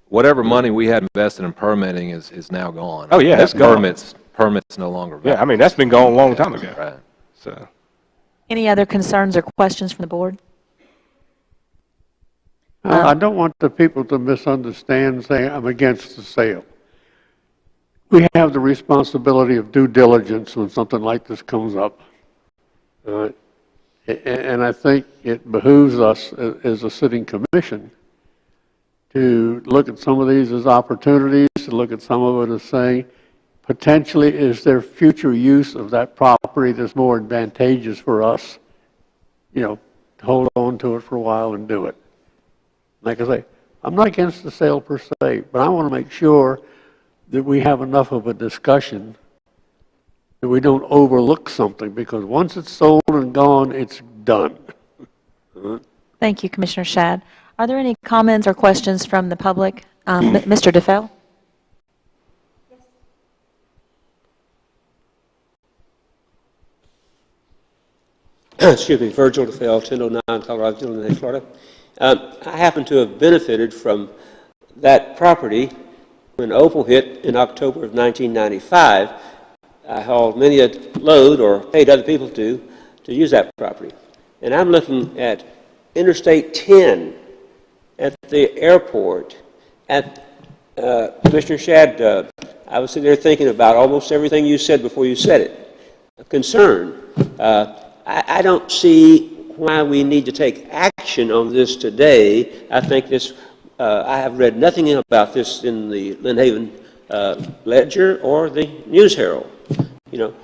whatever money we had invested in permitting is now gone. Oh, yeah, that's gone. Permits no longer valid. Yeah, I mean, that's been gone a long time ago. Right. So. Any other concerns or questions from the board? I don't want the people to misunderstand saying I'm against the sale. We have the responsibility of due diligence when something like this comes up. And I think it behooves us as a sitting commission to look at some of these as opportunities, to look at some of it as saying, potentially, is there future use of that property that's more advantageous for us, you know, to hold on to it for a while and do it. Like I say, I'm not against the sale per se, but I want to make sure that we have enough of a discussion that we don't overlook something, because once it's sold and gone, it's done. Thank you, Commissioner Shad. Are there any comments or questions from the public? Mr. DeFell? Excuse me, Virgil DeFell, 1009 Colorado, Dillon, Florida. I happen to have benefited from that property when Opal hit in October of 1995. I hauled many a load, or paid other people to use that property. And I'm looking at Interstate 10 at the airport. Commissioner Shad, I was sitting there thinking about almost everything you said before you said it. A concern. I don't see why we need to take action on this today. I think this, I have read nothing about this in the Lynn Haven Ledger or the News Herald. You know,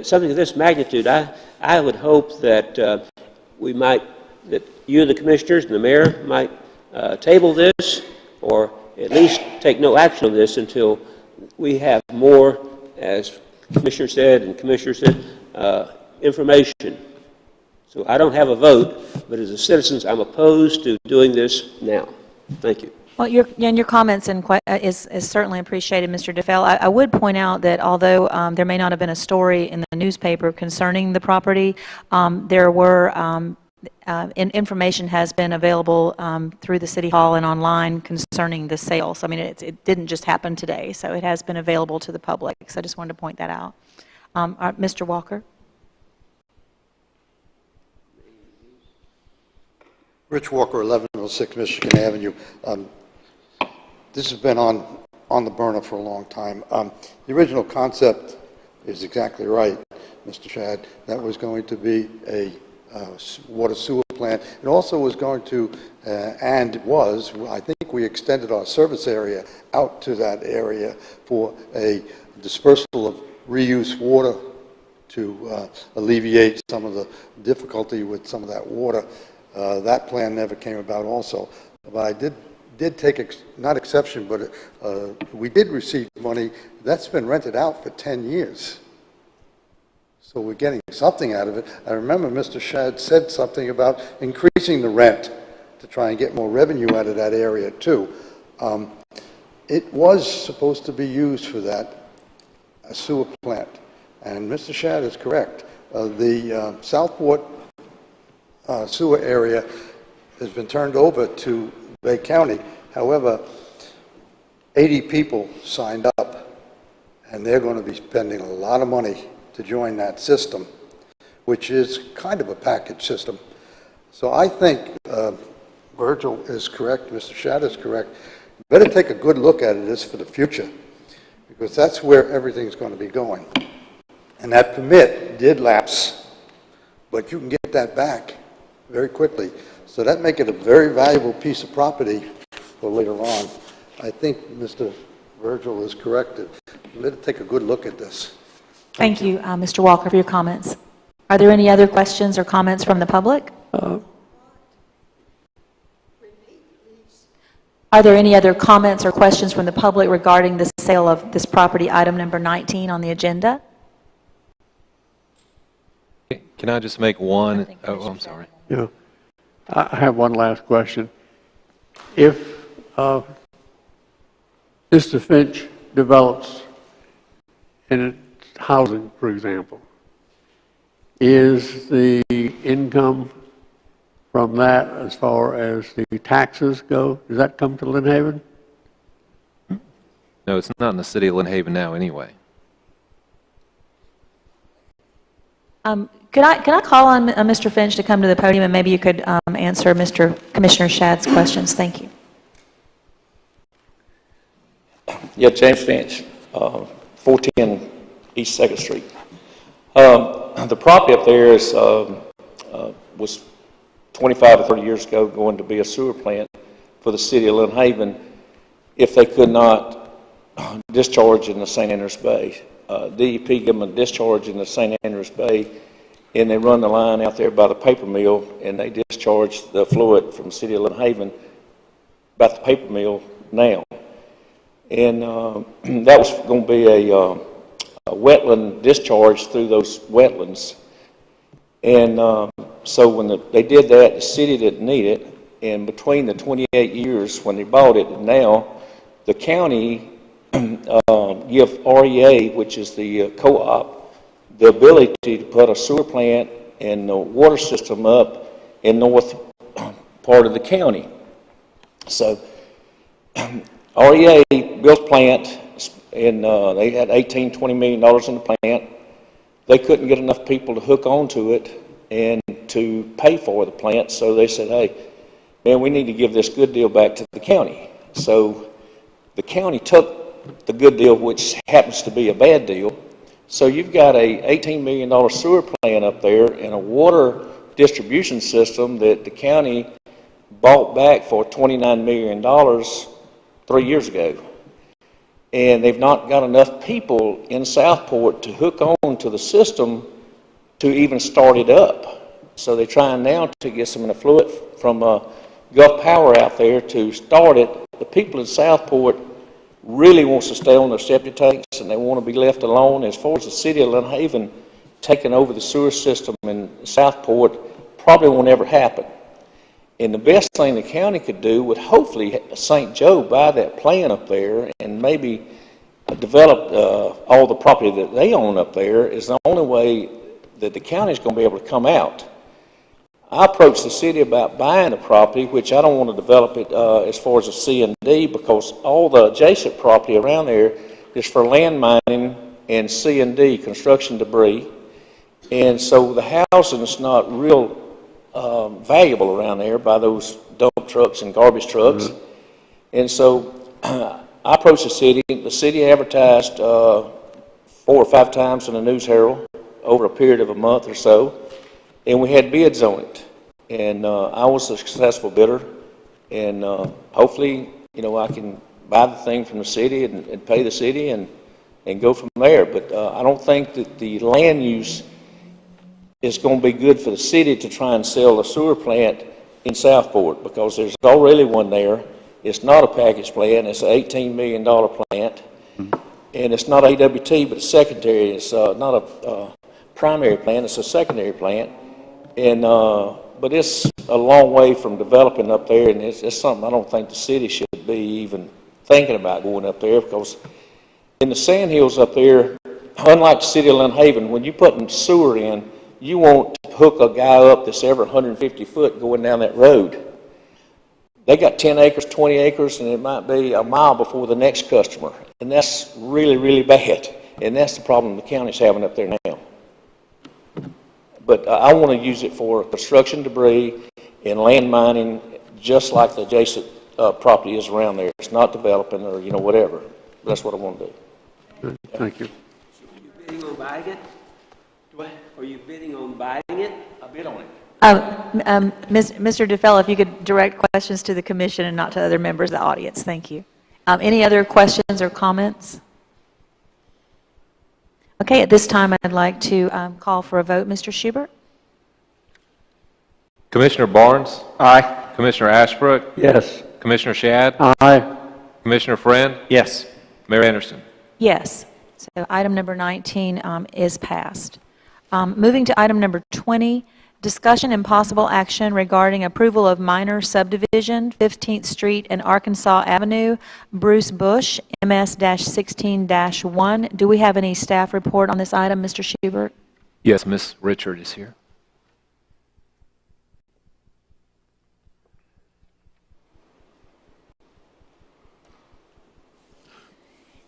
something of this magnitude, I would hope that we might, that you and the commissioners and the mayor might table this, or at least take no action on this until we have more, as Commissioner said and Commissioner said, information. So I don't have a vote, but as a citizen, I'm opposed to doing this now. Thank you. Well, your comments is certainly appreciated, Mr. DeFell. I would point out that although there may not have been a story in the newspaper concerning the property, there were information has been available through the City Hall and online concerning the sale. So, I mean, it didn't just happen today. So it has been available to the public. So I just wanted to point that out. Mr. Walker? Rich Walker, 1106 Michigan Avenue. This has been on the burner for a long time. The original concept is exactly right, Mr. Shad. That was going to be a water sewer plant. It also was going to, and was, I think we extended our service area out to that area for a dispersal of reuse water to alleviate some of the difficulty with some of that water. That plan never came about also. But I did take, not exception, but we did receive money. That's been rented out for 10 years. So we're getting something out of it. I remember Mr. Shad said something about increasing the rent to try and get more revenue out of that area too. It was supposed to be used for that, a sewer plant. And Mr. Shad is correct. The Southport sewer area has been turned over to Bay County. However, 80 people signed up, and they're going to be spending a lot of money to join that system, which is kind of a package system. So I think Virgil is correct, Mr. Shad is correct. You better take a good look at it for the future, because that's where everything's going to be going. And that permit did lapse, but you can get that back very quickly. So that make it a very valuable piece of property for later on. I think Mr. Virgil is correct. You better take a good look at this. Thank you, Mr. Walker, for your comments. Are there any other questions or comments from the public? Are there any other comments or questions from the public regarding the sale of this property, item number 19 on the agenda? Can I just make one? Oh, I'm sorry. Yeah. I have one last question. If Mr. Finch develops in housing, for example, is the income from that, as far as the taxes go, does that come to Lynn Haven? No, it's not in the city of Lynn Haven now anyway. Can I call on Mr. Finch to come to the podium, and maybe you could answer Commissioner Shad's questions? Thank you. Yeah, James Finch, 410 East 2nd Street. The property up there is, was 25 or 30 years ago going to be a sewer plant for the city of Lynn Haven if they could not discharge in the St. Andrews Bay. DEP give them a discharge in the St. Andrews Bay, and they run the line out there by the paper mill, and they discharge the fluid from the city of Lynn Haven about the paper mill now. And that was going to be a wetland discharge through those wetlands. And so when they did that, the city didn't need it. And between the 28 years when they bought it and now, the county give REA, which is the co-op, the ability to put a sewer plant and the water system up in north part of the county. So REA built a plant, and they had $18–20 million in the plant. They couldn't get enough people to hook onto it and to pay for the plant, so they said, hey, man, we need to give this good deal back to the county. So the county took the good deal, which happens to be a bad deal. So you've got a $18 million sewer plant up there and a water distribution system that the county bought back for $29 million 3 years ago. And they've not got enough people in Southport to hook on to the system to even start it up. So they're trying now to get some affluent from Gulf Power out there to start it. The people in Southport really wants to stay on their septic tanks and they want to be left alone. As far as the city of Lynn Haven taking over the sewer system in Southport, probably won't ever happen. And the best thing the county could do would hopefully St. Joe buy that plan up there and maybe develop all the property that they own up there is the only way that the county is going to be able to come out. I approached the city about buying the property, which I don't want to develop it as far as a C&D because all the adjacent property around there is for land mining and C&D, construction debris. And so the housing is not real valuable around there by those dump trucks and garbage trucks. Mm-hmm. And so I approached the city. The city advertised 4 or 5 times in the News Herald over a period of a month or so. And we had bids on it. And I was a successful bidder. And hopefully, you know, I can buy the thing from the city and pay the city and go from there. But I don't think that the land use is going to be good for the city to try and sell a sewer plant in Southport because there's already one there. It's not a package plant. It's an $18 million plant. And it's not AWT, but it's secondary. It's not a primary plant. It's a secondary plant. And but it's a long way from developing up there, and it's something I don't think the city should be even thinking about going up there because in the sandhills up there, unlike the city of Lynn Haven, when you put sewer in, you won't hook a guy up that's every 150 foot going down that road. They got 10 acres, 20 acres, and it might be a mile before the next customer. And that's really, really bad. And that's the problem the county's having up there now. But I want to use it for construction debris and land mining, just like the adjacent property is around there. It's not developing or, you know, whatever. That's what I want to do. Good. Thank you. So are you bidding on buying it? Are you bidding on buying it? I bid on it. Mr. DeFell, if you could direct questions to the commission and not to other members of the audience. Thank you. Any other questions or comments? Okay, at this time, I'd like to call for a vote. Mr. Schubert? Commissioner Barnes? Aye. Commissioner Ashbrook? Yes. Commissioner Shad? Aye. Commissioner Friend? Yes. Mayor Anderson? Yes. So item number 19 is passed. Moving to item number 20, discussion and possible action regarding approval of minor subdivision, 15th Street and Arkansas Avenue, Bruce Bush, MS-16-1. Do we have any staff report on this item, Mr. Schubert? Yes, Ms. Richard is here.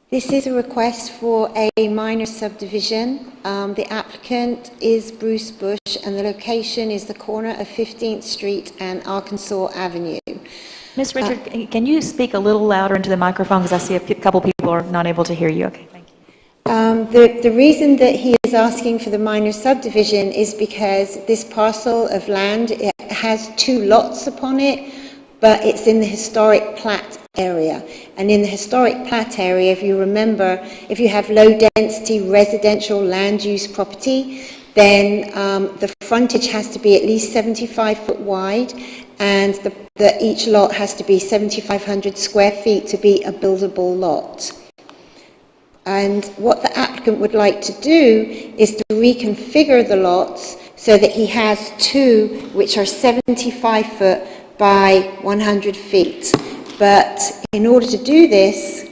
This is a request for a minor subdivision. The applicant is Bruce Bush and the location is the corner of 15th Street and Arkansas Avenue. Ms. Richard, can you speak a little louder into the microphone because I see a couple people are not able to hear you. Okay, thank you. The reason that he is asking for the minor subdivision is because this parcel of land, it has 2 lots upon it, but it's in the historic plat area. And in the historic plat area, if you remember, if you have low density residential land use property, then the frontage has to be at least 75 foot wide and each lot has to be 7,500 square feet to be a buildable lot. And what the applicant would like to do is to reconfigure the lots so that he has 2 which are 75 foot by 100 feet. But in order to do this,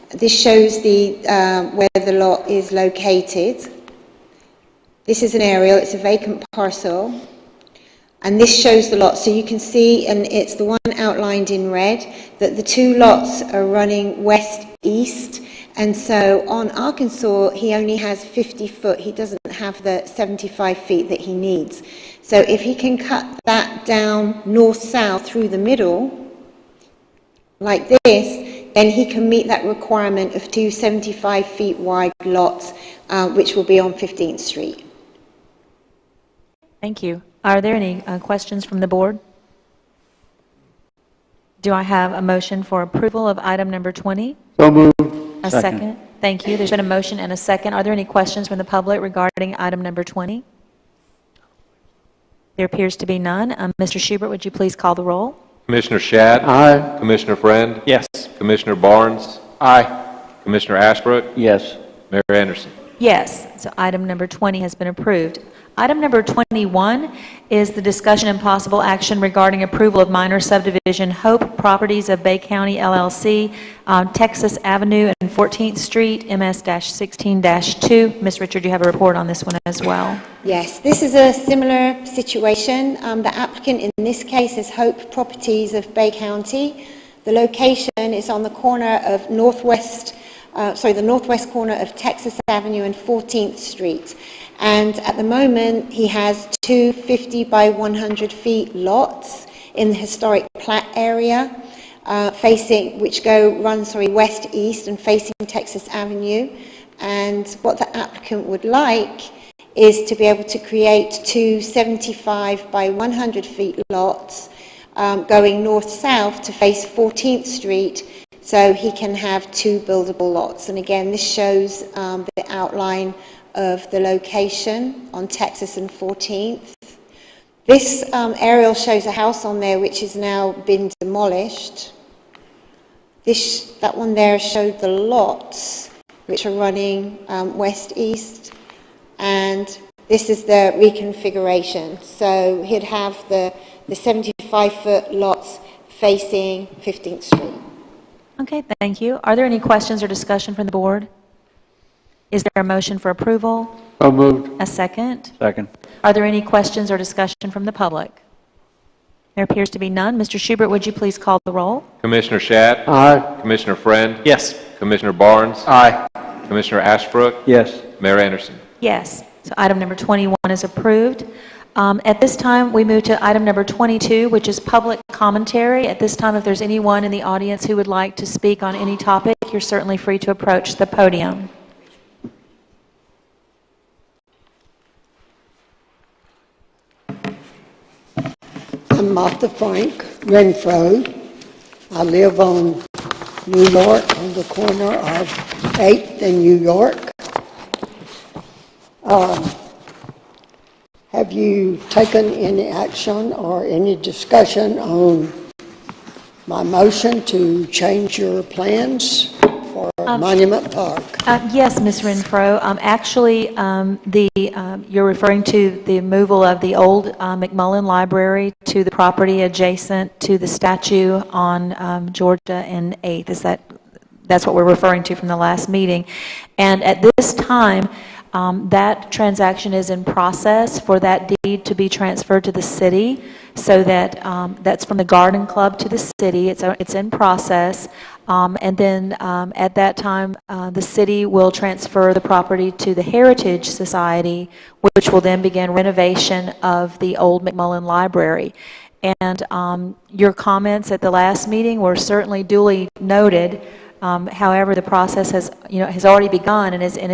this shows where the lot is located. This is an aerial, it's a vacant parcel. And this shows the lot. So you can see, and it's the one outlined in red, that the 2 lots are running west-east. And so on Arkansas, he only has 50 foot. He doesn't have the 75 feet that he needs. So if he can cut that down north-south through the middle, like this, then he can meet that requirement of two 75 feet wide lots, which will be on 15th Street. Thank you. Are there any questions from the board? Do I have a motion for approval of item number 20? So moved. A second. Thank you. There's been a motion and a second. Are there any questions from the public regarding item number 20? There appears to be none. Mr. Schubert, would you please call the roll? Commissioner Shad? Aye. Commissioner Friend? Yes. Commissioner Barnes? Aye. Commissioner Ashbrook? Yes. Mayor Anderson? Yes. So item number 20 has been approved. Item number 21 is the discussion and possible action regarding approval of minor subdivision Hope Properties of Bay County LLC, Texas Avenue and 14th Street, MS-16-2. Ms. Richard, you have a report on this one as well. Yes, this is a similar situation. The applicant in this case is Hope Properties of Bay County. The location is on the corner of the northwest corner of Texas Avenue and 14th Street. And at the moment, he has two 50 by 100 feet lots in the historic plat area, which run west-east and facing Texas Avenue. And what the applicant would like is to be able to create two 75 by 100 feet lots going north-south to face 14th Street, so he can have two buildable lots. And again, this shows the outline of the location on Texas and 14th. This aerial shows a house on there which has now been demolished. That one there showed the lots which are running west-east, and this is the reconfiguration. So he'd have the 75-foot lots facing 15th Street. Okay, thank you. Are there any questions or discussion from the board? Is there a motion for approval? So moved. A second? Second. Are there any questions or discussion from the public? There appears to be none. Mr. Schubert, would you please call the roll? Commissioner Shad? Aye. Commissioner Friend? Yes. Commissioner Barnes? Aye. Commissioner Ashbrook? Yes. Mayor Anderson? Yes. So item number 21 is approved. At this time, we move to item number 22, which is public commentary. At this time, if there's anyone in the audience who would like to speak on any topic, you're certainly free to approach the podium. I'm Martha Frank Renfro. I live on New York, on the corner of 8th and New York. Have you taken any action or any discussion on my motion to change your plans for Monument Park? Yes, Ms. Renfro. Actually, you're referring to the removal of the old McMullen Library to the property adjacent to the statue on Georgia and 8th. That's what we're referring to from the last meeting. And at this time, that transaction is in process for that deed to be transferred to the city, so that that's from the Garden Club to the city. It's in process. And then at that time, the city will transfer the property to the Heritage Society, which will then begin renovation of the old McMullen Library. And your comments at the last meeting were certainly duly noted. However, the process has already begun and is in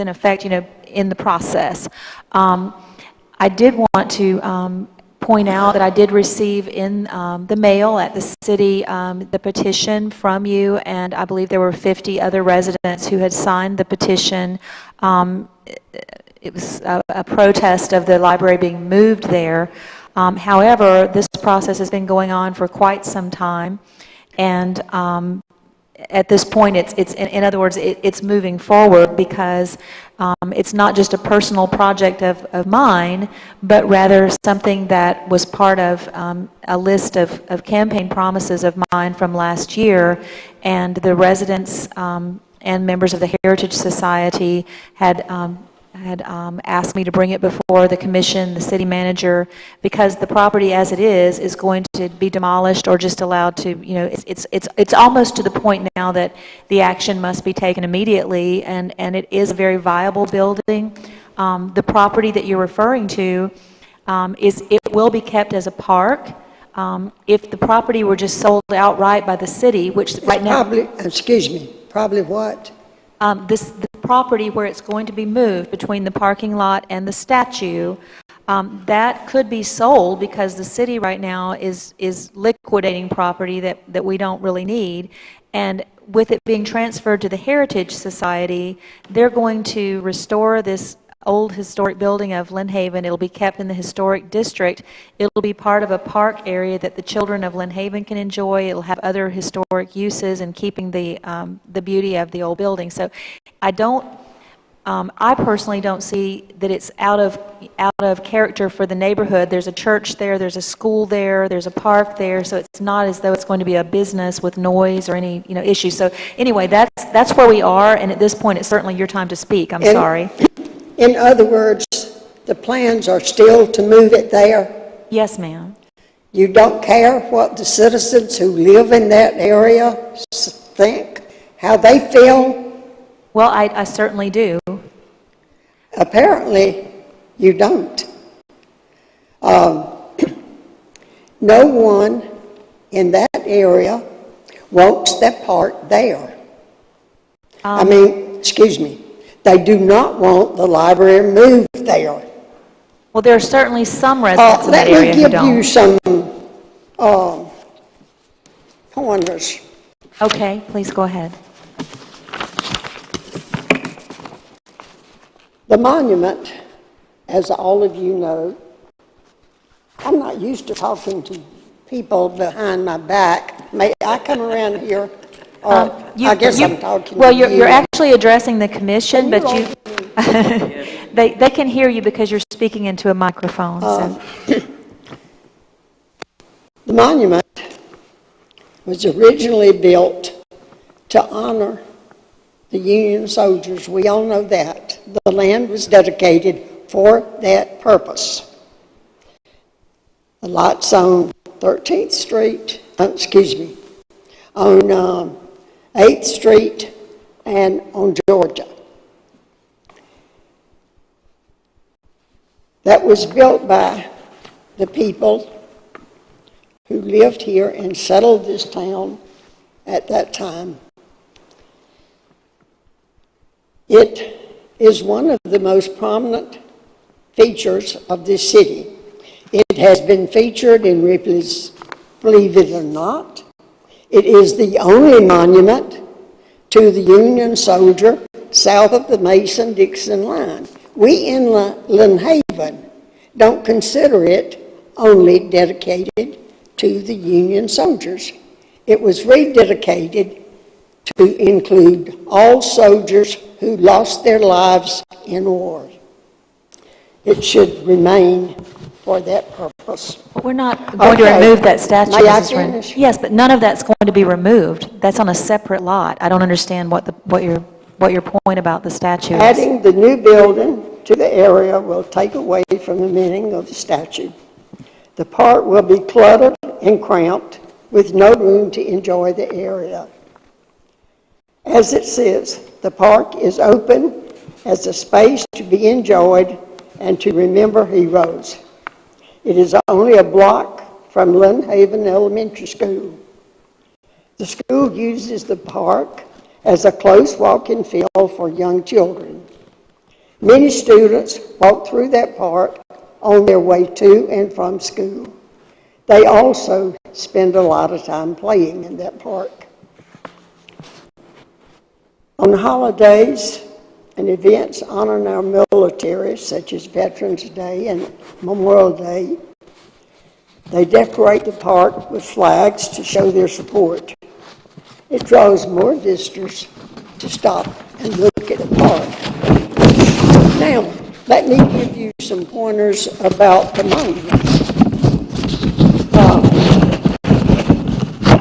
effect, in the process. I did want to point out that I did receive in the mail at the city the petition from you, and I believe there were 50 other residents who had signed the petition. It was a protest of the library being moved there. However, this process has been going on for quite some time, and at this point, in other words, it's moving forward because it's not just a personal project of mine, but rather something that was part of a list of campaign promises of mine from last year, and the residents and members of the Heritage Society had asked me to bring it before the commission, the city manager, because the property as it is going to be demolished or just allowed to, it's almost to the point now that the action must be taken immediately, and it is a very viable building. The property that you're referring to it will be kept as a park. If the property were just sold outright by the city, which right now... Probably, excuse me, probably what? The property where it's going to be moved between the parking lot and the statue, that could be sold because the city right now is liquidating property that we don't really need. And with it being transferred to the Heritage Society, they're going to restore this old historic building of Lynn Haven. It'll be kept in the historic district. It'll be part of a park area that the children of Lynn Haven can enjoy. It'll have other historic uses and keeping the beauty of the old building. So I personally don't see that it's out of character for the neighborhood. There's a church there, there's a school there, there's a park there, so it's not as though it's going to be a business with noise or any issues. So anyway, that's where we are, and at this point, it's certainly your time to speak. I'm sorry. In other words, the plans are still to move it there? Yes, ma'am. You don't care what the citizens who live in that area think, how they feel? Well, I certainly do. Apparently, you don't. No one in that area wants that park there. Excuse me. They do not want the library moved there. Well, there are certainly some residents in that area who don't. Let me give you some pointers. Okay, please go ahead. The monument, as all of you know, I'm not used to talking to people behind my back. May I come around here? I guess I'm talking well, to you. you're actually addressing the commission, but you they can hear you because you're speaking into a microphone. The monument was originally built to honor the Union soldiers. We all know that. The land was dedicated for that purpose. The lots on 13th Street, on 8th Street and on Georgia. That was built by the people who lived here and settled this town at that time. It is one of the most prominent features of this city. It has been featured in Ripley's Believe It or Not. It is the only monument to the Union soldier south of the Mason-Dixon line. We in Lynn Haven don't consider it only dedicated to the Union soldiers. It was rededicated to include all soldiers who lost their lives in war. It should remain for that purpose. We're not going to remove that statue. May I finish? Yes, but none of that's going to be removed. That's on a separate lot. I don't understand what your point about the statue is. Adding the new building to the area will take away from the meaning of the statue. The park will be cluttered and cramped with no room to enjoy the area. As it says, the park is open as a space to be enjoyed and to remember heroes. It is only a block from Lynn Haven Elementary School. The school uses the park as a close walking field for young children. Many students walk through that park on their way to and from school. They also spend a lot of time playing in that park. On holidays and events honoring our military, such as Veterans Day and Memorial Day, they decorate the park with flags to show their support. It draws more visitors to stop and look at the park. Now, let me give you some pointers about the monument.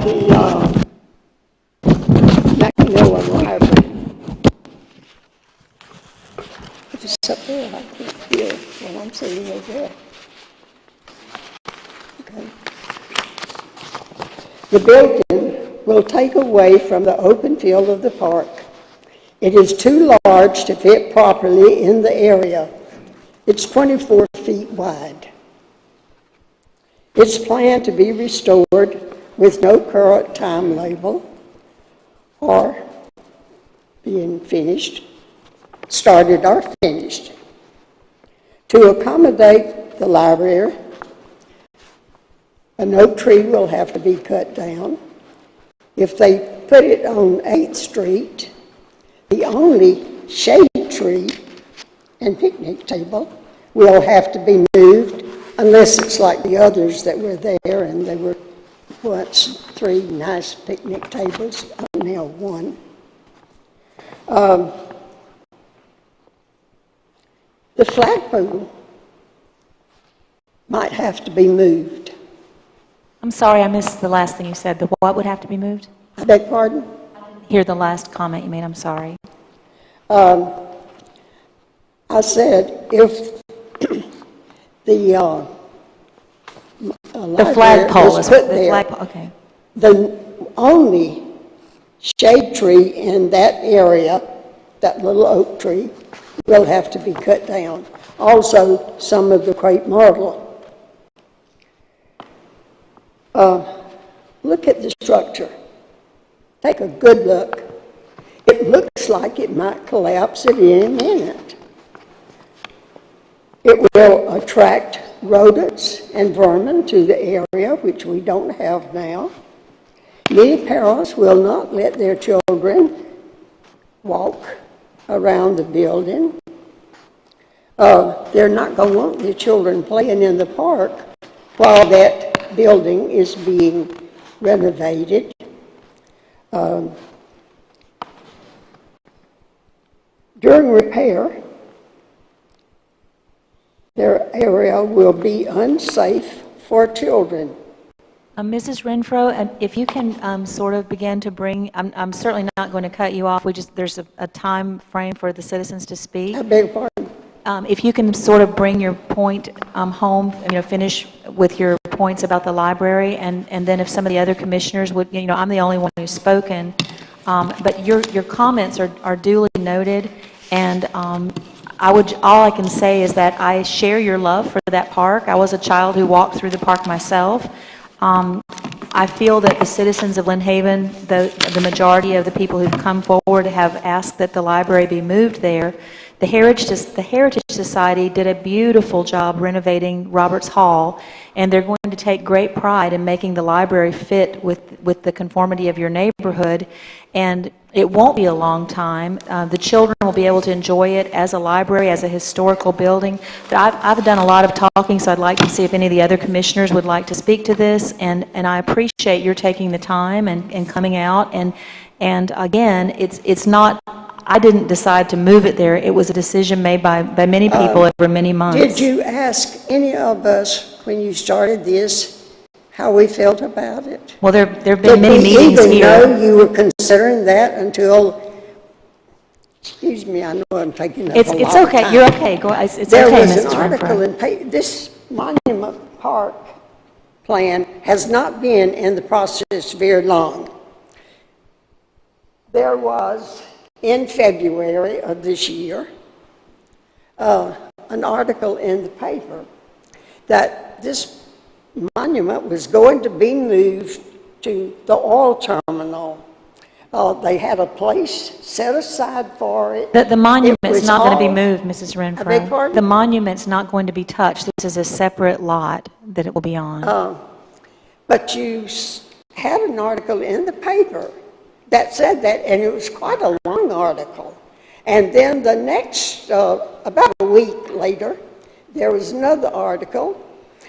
The Macmillan Library. If it's up there, I can't hear when I'm sitting over there. Okay. The building will take away from the open field of the park. It is too large to fit properly in the area. It's 24 feet wide. It's planned to be restored with no current time label or being finished, started or finished. To accommodate the library, an oak tree will have to be cut down. If they put it on 8th Street, the only shade tree and picnic table will have to be moved, unless it's like the others that were there, and they were once 3 nice picnic tables, now 1. The flagpole might have to be moved. I'm sorry, I missed the last thing you said. The what would have to be moved? I beg pardon? Hear the last comment you made, I'm sorry. I said if the flagpole was put the there, flagpole, okay. the only shade tree in that area, that little oak tree, will have to be cut down. Also, some of the crepe myrtle. Look at the structure. Take a good look. It looks like it might collapse at any minute. It will attract rodents and vermin to the area, which we don't have now. Many parents will not let their children walk around the building. They're not going to want their children playing in the park while that building is being renovated. During repair, their area will be unsafe for children. Mrs. Renfro, if you can sort of begin to bring, I'm certainly not going to cut you off. There's a time frame for the citizens to speak. I beg your pardon? If you can sort of bring your point home, finish with your points about the library, and then if some of the other commissioners would, I'm the only one who's spoken, but your comments are duly noted, and all I can say is that I share your love for that park. I was a child who walked through the park myself. I feel that the citizens of Lynn Haven, the majority of the people who've come forward have asked that the library be moved there. The Heritage Society did a beautiful job renovating Roberts Hall, and they're going to take great pride in making the library fit with the conformity of your neighborhood. And it won't be a long time. The children will be able to enjoy it as a library, as a historical building. But I've done a lot of talking, so I'd like to see if any of the other commissioners would like to speak to this. And I appreciate your taking the time and coming out. And again, it's not, I didn't decide to move it there. It was a decision made by many people over many months. Did you ask any of us when you started this how we felt about it? Well, there have been many meetings here. Did we even know you were considering that until, excuse me, I know I'm taking up a lot of time. It's okay, you're okay, go, it's okay, Mrs. Renfro. There was an article in, this Monument Park plan has not been in the process very long. There was, in February of this year, an article in the paper that this monument was going to be moved to the oil terminal. They had a place set aside for it. The monument's not going to be moved, Mrs. Renfro. I beg pardon? The monument's not going to be touched. This is a separate lot that it will be on. But you had an article in the paper that said that, and it was quite a long article. And then the next, about a week later, there was another article,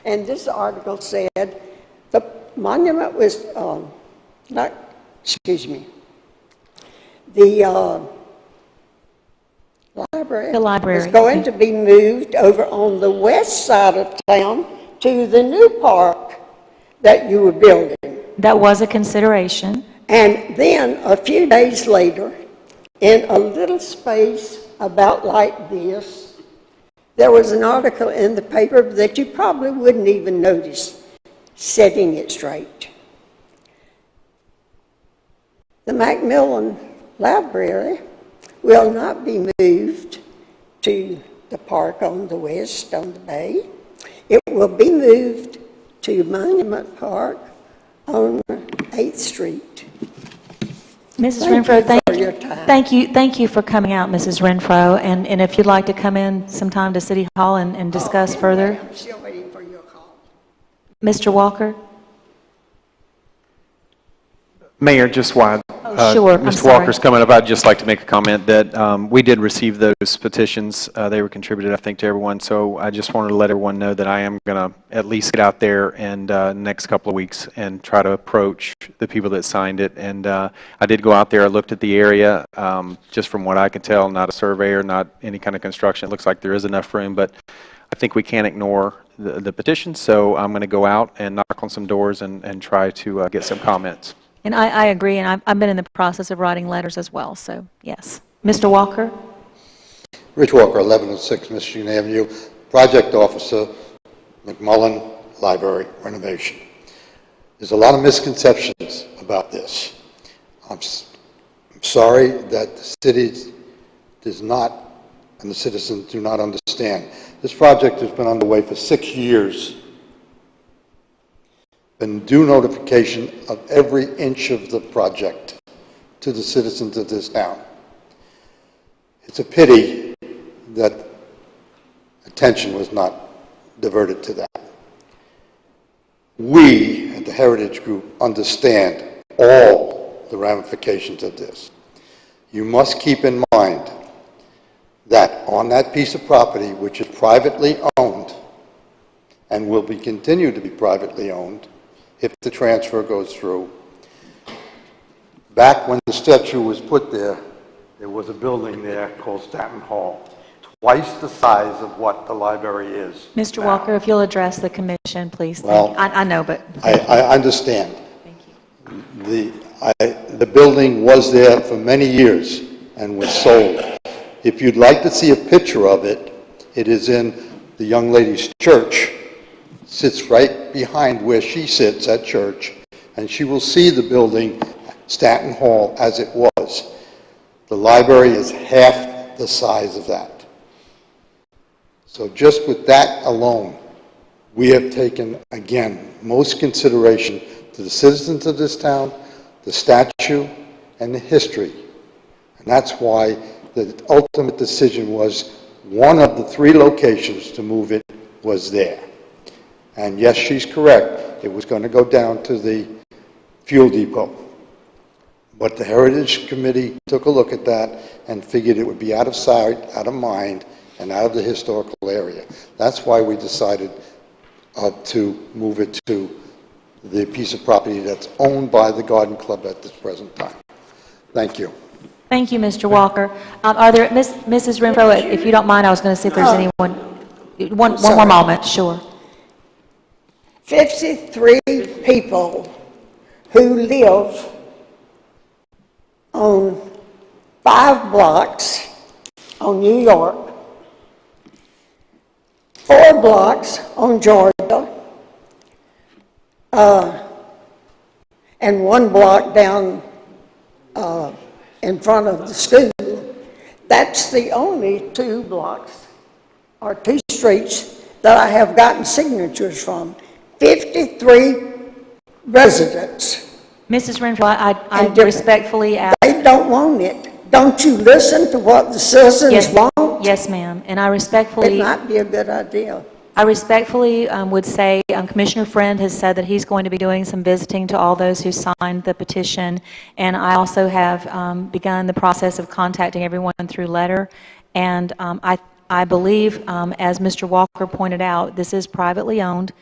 and this article said the monument was, the library was going to be moved over on the west side of town to the new park that you were building. That was a consideration. And then a few days later, in a little space about like this, there was an article in the paper that you probably wouldn't even notice, setting it straight. The Macmillan Library will not be moved to the park on the west, on the bay. It will be moved to Monument Park on 8th Street. Mrs. Thank Renfro, you for your time. thank you for coming out, Mrs. Renfro. And if you'd like to come in sometime to City Hall and discuss further. I'm still waiting for your call. Mr. Walker? Mayor, just while Sure, I'm Mr. sorry. Walker's coming up, I'd just like to make a comment that we did receive those petitions. They were contributed, I think, to everyone. So I just wanted to let everyone know that I am going to at least get out there and next couple of weeks and try to approach the people that signed it. And I did go out there. I looked at the area. Just from what I can tell, not a surveyor, not any kind of construction. It looks like there is enough room, but I think we can't ignore the petitions. So I'm going to go out and knock on some doors and try to get some comments. And I agree, and I've been in the process of writing letters as well, so yes. Mr. Walker? Rich Walker, 1106 Michigan Avenue, Project Officer, McMullen Library renovation. There's a lot of misconceptions about this. I'm sorry that the city does not, and the citizens do not understand. This project has been underway for 6 years. Been due notification of every inch of the project to the citizens of this town. It's a pity that attention was not diverted to that. We at the Heritage Group understand all the ramifications of this. You must keep in mind that on that piece of property, which is privately owned and will be continued to be privately owned, if the transfer goes through. Back when the statue was put there, there was a building there called Stanton Hall, twice the size of what the library is. Mr. now. Walker, if you'll address the commission, please. Well, I know, but... I understand. Thank you. The building was there for many years and was sold. If you'd like to see a picture of it, it is in the young lady's church. Sits right behind where she sits at church, and she will see the building, Stanton Hall, as it was. The library is half the size of that. So just with that alone, we have taken, again, most consideration to the citizens of this town, the statute, and the history. And that's why the ultimate decision was one of the 3 locations to move it was there. And yes, she's correct. It was going to go down to the fuel depot. But the Heritage Committee took a look at that and figured it would be out of sight, out of mind, and out of the historical area. That's why we decided to move it to the piece of property that's owned by the Garden Club at this present time. Thank you. Thank you, Mr. Walker. Are there, Mrs. Renfro, if you don't mind, I was going to see if there's anyone... One more moment, sure. 53 people who live on 5 blocks on New York, 4 blocks on Georgia, and 1 block down in front of the school. That's the only 2 blocks or 2 streets that I have gotten signatures from. 53 residents. Mrs. Renfro, I respectfully ask... They don't want it. Don't you listen to what the citizens want? Yes, ma'am. And I respectfully... It might be a good idea. I respectfully would say Commissioner Friend has said that he's going to be doing some visiting to all those who signed the petition, and I also have begun the process of contacting everyone through letter, and I believe, as Mr. Walker pointed out, this is privately owned.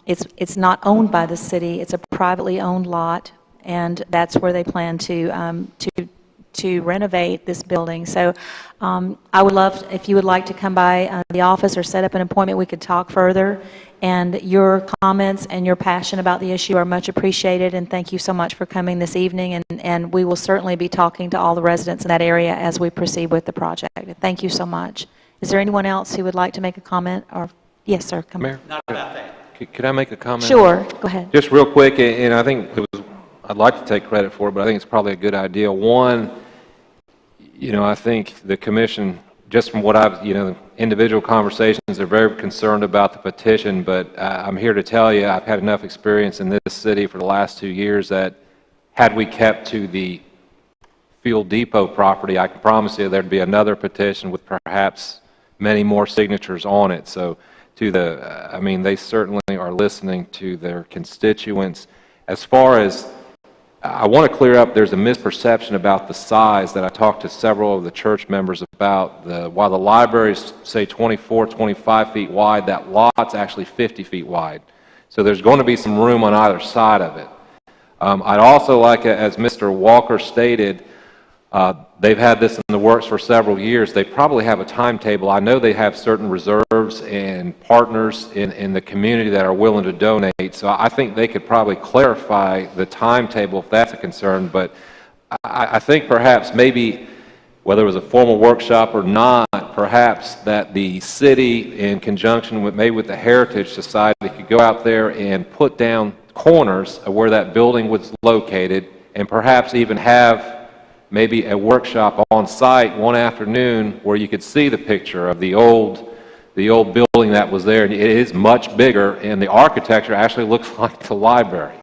It's not owned by the city. It's a privately owned lot, and that's where they plan to renovate this building. So I would love, if you would like to come by the office or set up an appointment, we could talk further. And your comments and your passion about the issue are much appreciated, and thank you so much for coming this evening. And we will certainly be talking to all the residents in that area as we proceed with the project. Thank you so much. Is there anyone else who would like to make a comment? Or yes, sir. Come Mayor, Not about that. could I make a comment? Sure. Go ahead. Just real quick, and I think it was, I'd like to take credit for it, but I think it's probably a good idea. One, I think the commission, just from what I've, individual conversations. They're very concerned about the petition, but I'm here to tell you I've had enough experience in this city for the last 2 years that had we kept to the fuel depot property, I can promise you there'd be another petition with perhaps many more signatures on it. So I mean, they certainly are listening to their constituents. As far as, I want to clear up, there's a misperception about the size that I talked to several of the church members about. While the libraries say 24, 25 feet wide, that lot's actually 50 feet wide. So there's going to be some room on either side of it. I'd also like, as Mr. Walker stated, they've had this in the works for several years. They probably have a timetable. I know they have certain reserves and partners in the community that are willing to donate. So I think they could probably clarify the timetable if that's a concern. But I think perhaps maybe, whether it was a formal workshop or not, perhaps that the city, in conjunction with maybe with the Heritage Society, could go out there and put down corners of where that building was located, and perhaps even have maybe a workshop on site one afternoon where you could see the picture of the old building that was there. And it is much bigger, and the architecture actually looks like the library,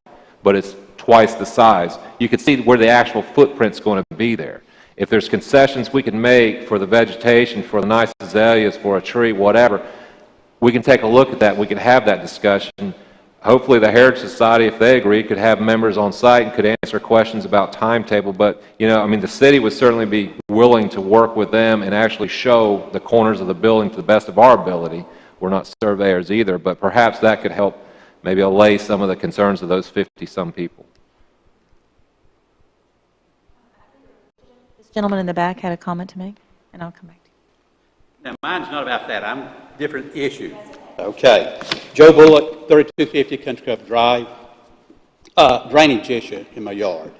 but it's twice the size. You could see where the actual footprint's going to be there. If there's concessions we can make for the vegetation, for the nice azaleas, for a tree, whatever, we can take a look at that. We can have that discussion. Hopefully the Heritage Society, if they agree, could have members on site and could answer questions about timetable. But, you know, I mean, the city would certainly be willing to work with them and actually show the corners of the building to the best of our ability. We're not surveyors either, but perhaps that could help maybe allay some of the concerns of those 50-some people. This gentleman in the back had a comment to make, and I'll come back to you. Now, mine's not about that. I'm different issue. Okay. Joe Bullock, 3250 Country Club Drive. Drainage issue in my yard.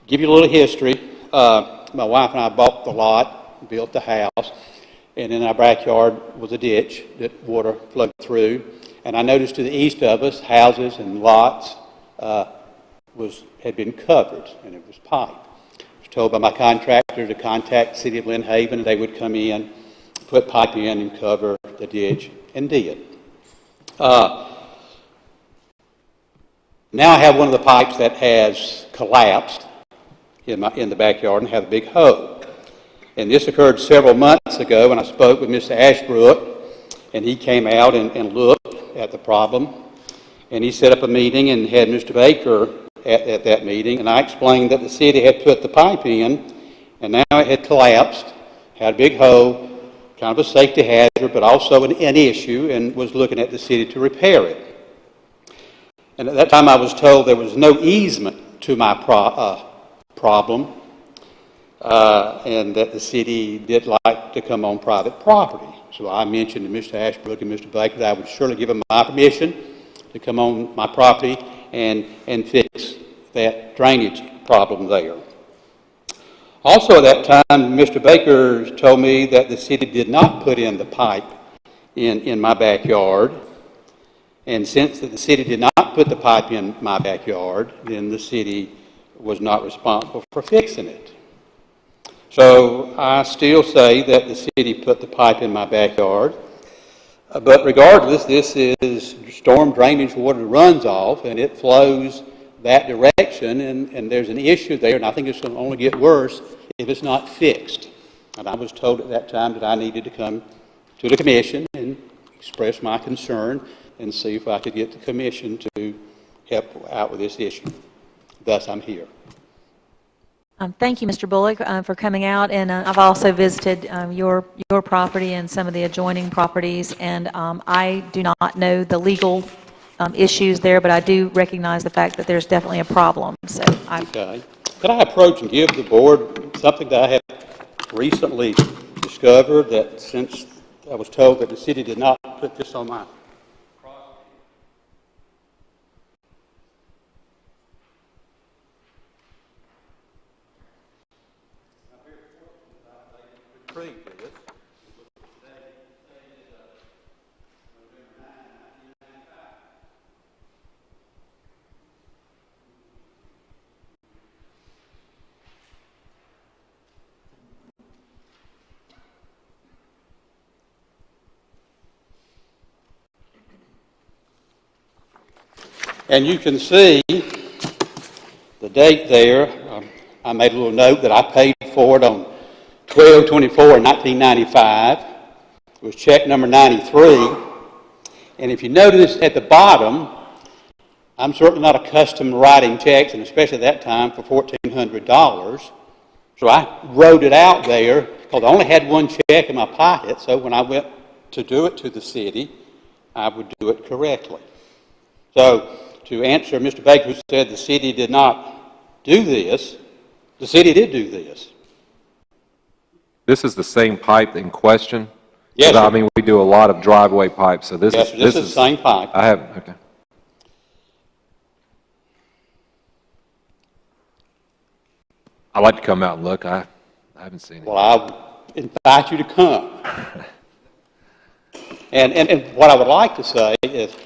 Give you a little history. My wife and I bought the lot, built the house, and in our backyard was a ditch that water flowed through. And I noticed to the east of us, houses and lots had been covered, and it was pipe. I was told by my contractor to contact the City of Lynn Haven, and they would come in, put pipe in and cover the ditch, and did. Now I have one of the pipes that has collapsed in the backyard and have a big hole. And this occurred several months ago when I spoke with Mr. Ashbrook, and he came out and looked at the problem. And he set up a meeting and had Mr. Baker at that meeting, and I explained that the city had put the pipe in, and now it had collapsed, had a big hole, kind of a safety hazard, but also an issue, and was looking at the city to repair it. And at that time I was told there was no easement to my problem, and that the city did like to come on private property. So I mentioned to Mr. Ashbrook and Mr. Baker that I would surely give them my permission to come on my property and fix that drainage problem there. Also at that time, Mr. Baker told me that the city did not put in the pipe in my backyard. And since the city did not put the pipe in my backyard, then the city was not responsible for fixing it. So I still say that the city put the pipe in my backyard. But regardless, this is storm drainage water runs off, and it flows that direction, and there's an issue there, and I think it's going to only get worse if it's not fixed. And I was told at that time that I needed to come to the commission and express my concern and see if I could get the commission to help out with this issue. Thus, I'm here. Thank you, Mr. Bullock, for coming out, and I've also visited your property and some of the adjoining properties, and I do not know the legal issues there, but I do recognize the fact that there's definitely a problem. So Okay. Could I approach and give the board something that I have recently discovered, that since I was told that the city did not put this on my And you can see the date there. I made a little note that I paid for it on 12/24/1995. It was check number 93. And if you notice at the bottom, I'm certainly not accustomed to writing checks, and especially at that time for $1,400. So I wrote it out there because I only had one check in my pocket. So when I went to do it to the city, I would do it correctly. So to answer Mr. Baker, who said the city did not do this, the city did do this. This is the same pipe in question? Yes, I sir. mean, we do a lot of driveway pipes, so this Yes, is... sir, this is the same pipe. I have, okay. I'd like to come out and look. I haven't seen it. Well, I invite you to come. And what I would like to say is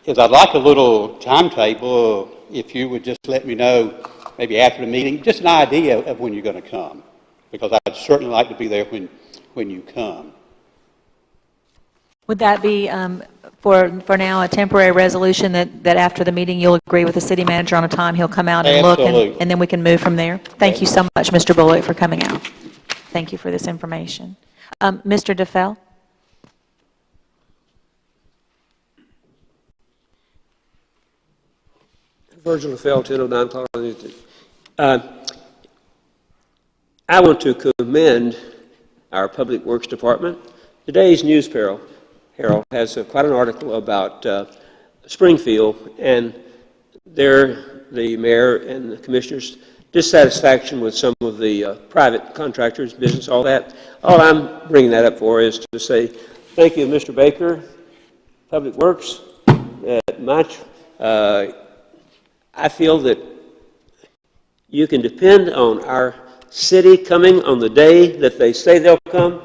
I'd like a little timetable, if you would just let me know, maybe after the meeting, just an idea of when you're going to come, because I'd certainly like to be there when you come. Would that be, for now, a temporary resolution that after the meeting you'll agree with the city manager on a time he'll come out and look, and then we can move from there? Thank you so much, Mr. Bullock, for coming out. Thank you for this information. Mr. DeFell? Virgil DeFell, 1009 Colorado. I want to commend our Public Works Department. Today's News Herald has quite an article about Springfield and the mayor and the commissioners' dissatisfaction with some of the private contractors, business, all that. All I'm bringing that up for is to say thank you, Mr. Baker, Public Works, much. I feel that you can depend on our city coming on the day that they say they'll come.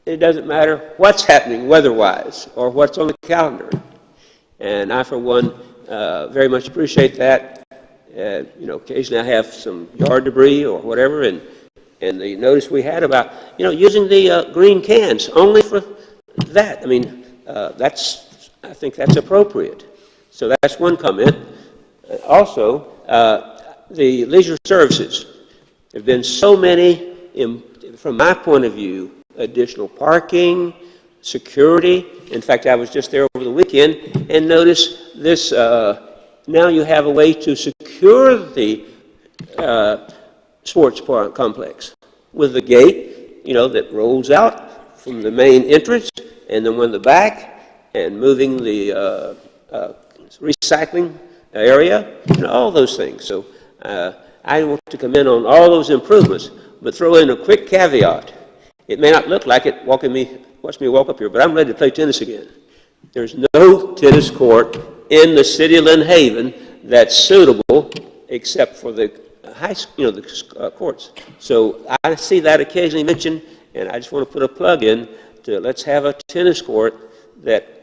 It doesn't matter what's happening weather-wise or what's on the calendar. And I, for one, very much appreciate that. Occasionally I have some yard debris or whatever, and the notice we had about, using the green cans only for that. I mean, I think that's appropriate. So that's one comment. Also, the leisure services. There have been so many, from my point of view, additional parking, security. In fact, I was just there over the weekend and noticed this, now you have a way to secure the sports complex with the gate, that rolls out from the main entrance and then one in the back, and moving the recycling area, all those things. So I want to commend on all those improvements, but throw in a quick caveat. It may not look like it watch me walk up here, but I'm ready to play tennis again. There's no tennis court in the city of Lynn Haven that's suitable except for the high school, the courts. So I see that occasionally mentioned, and I just want to put a plug in to let's have a tennis court that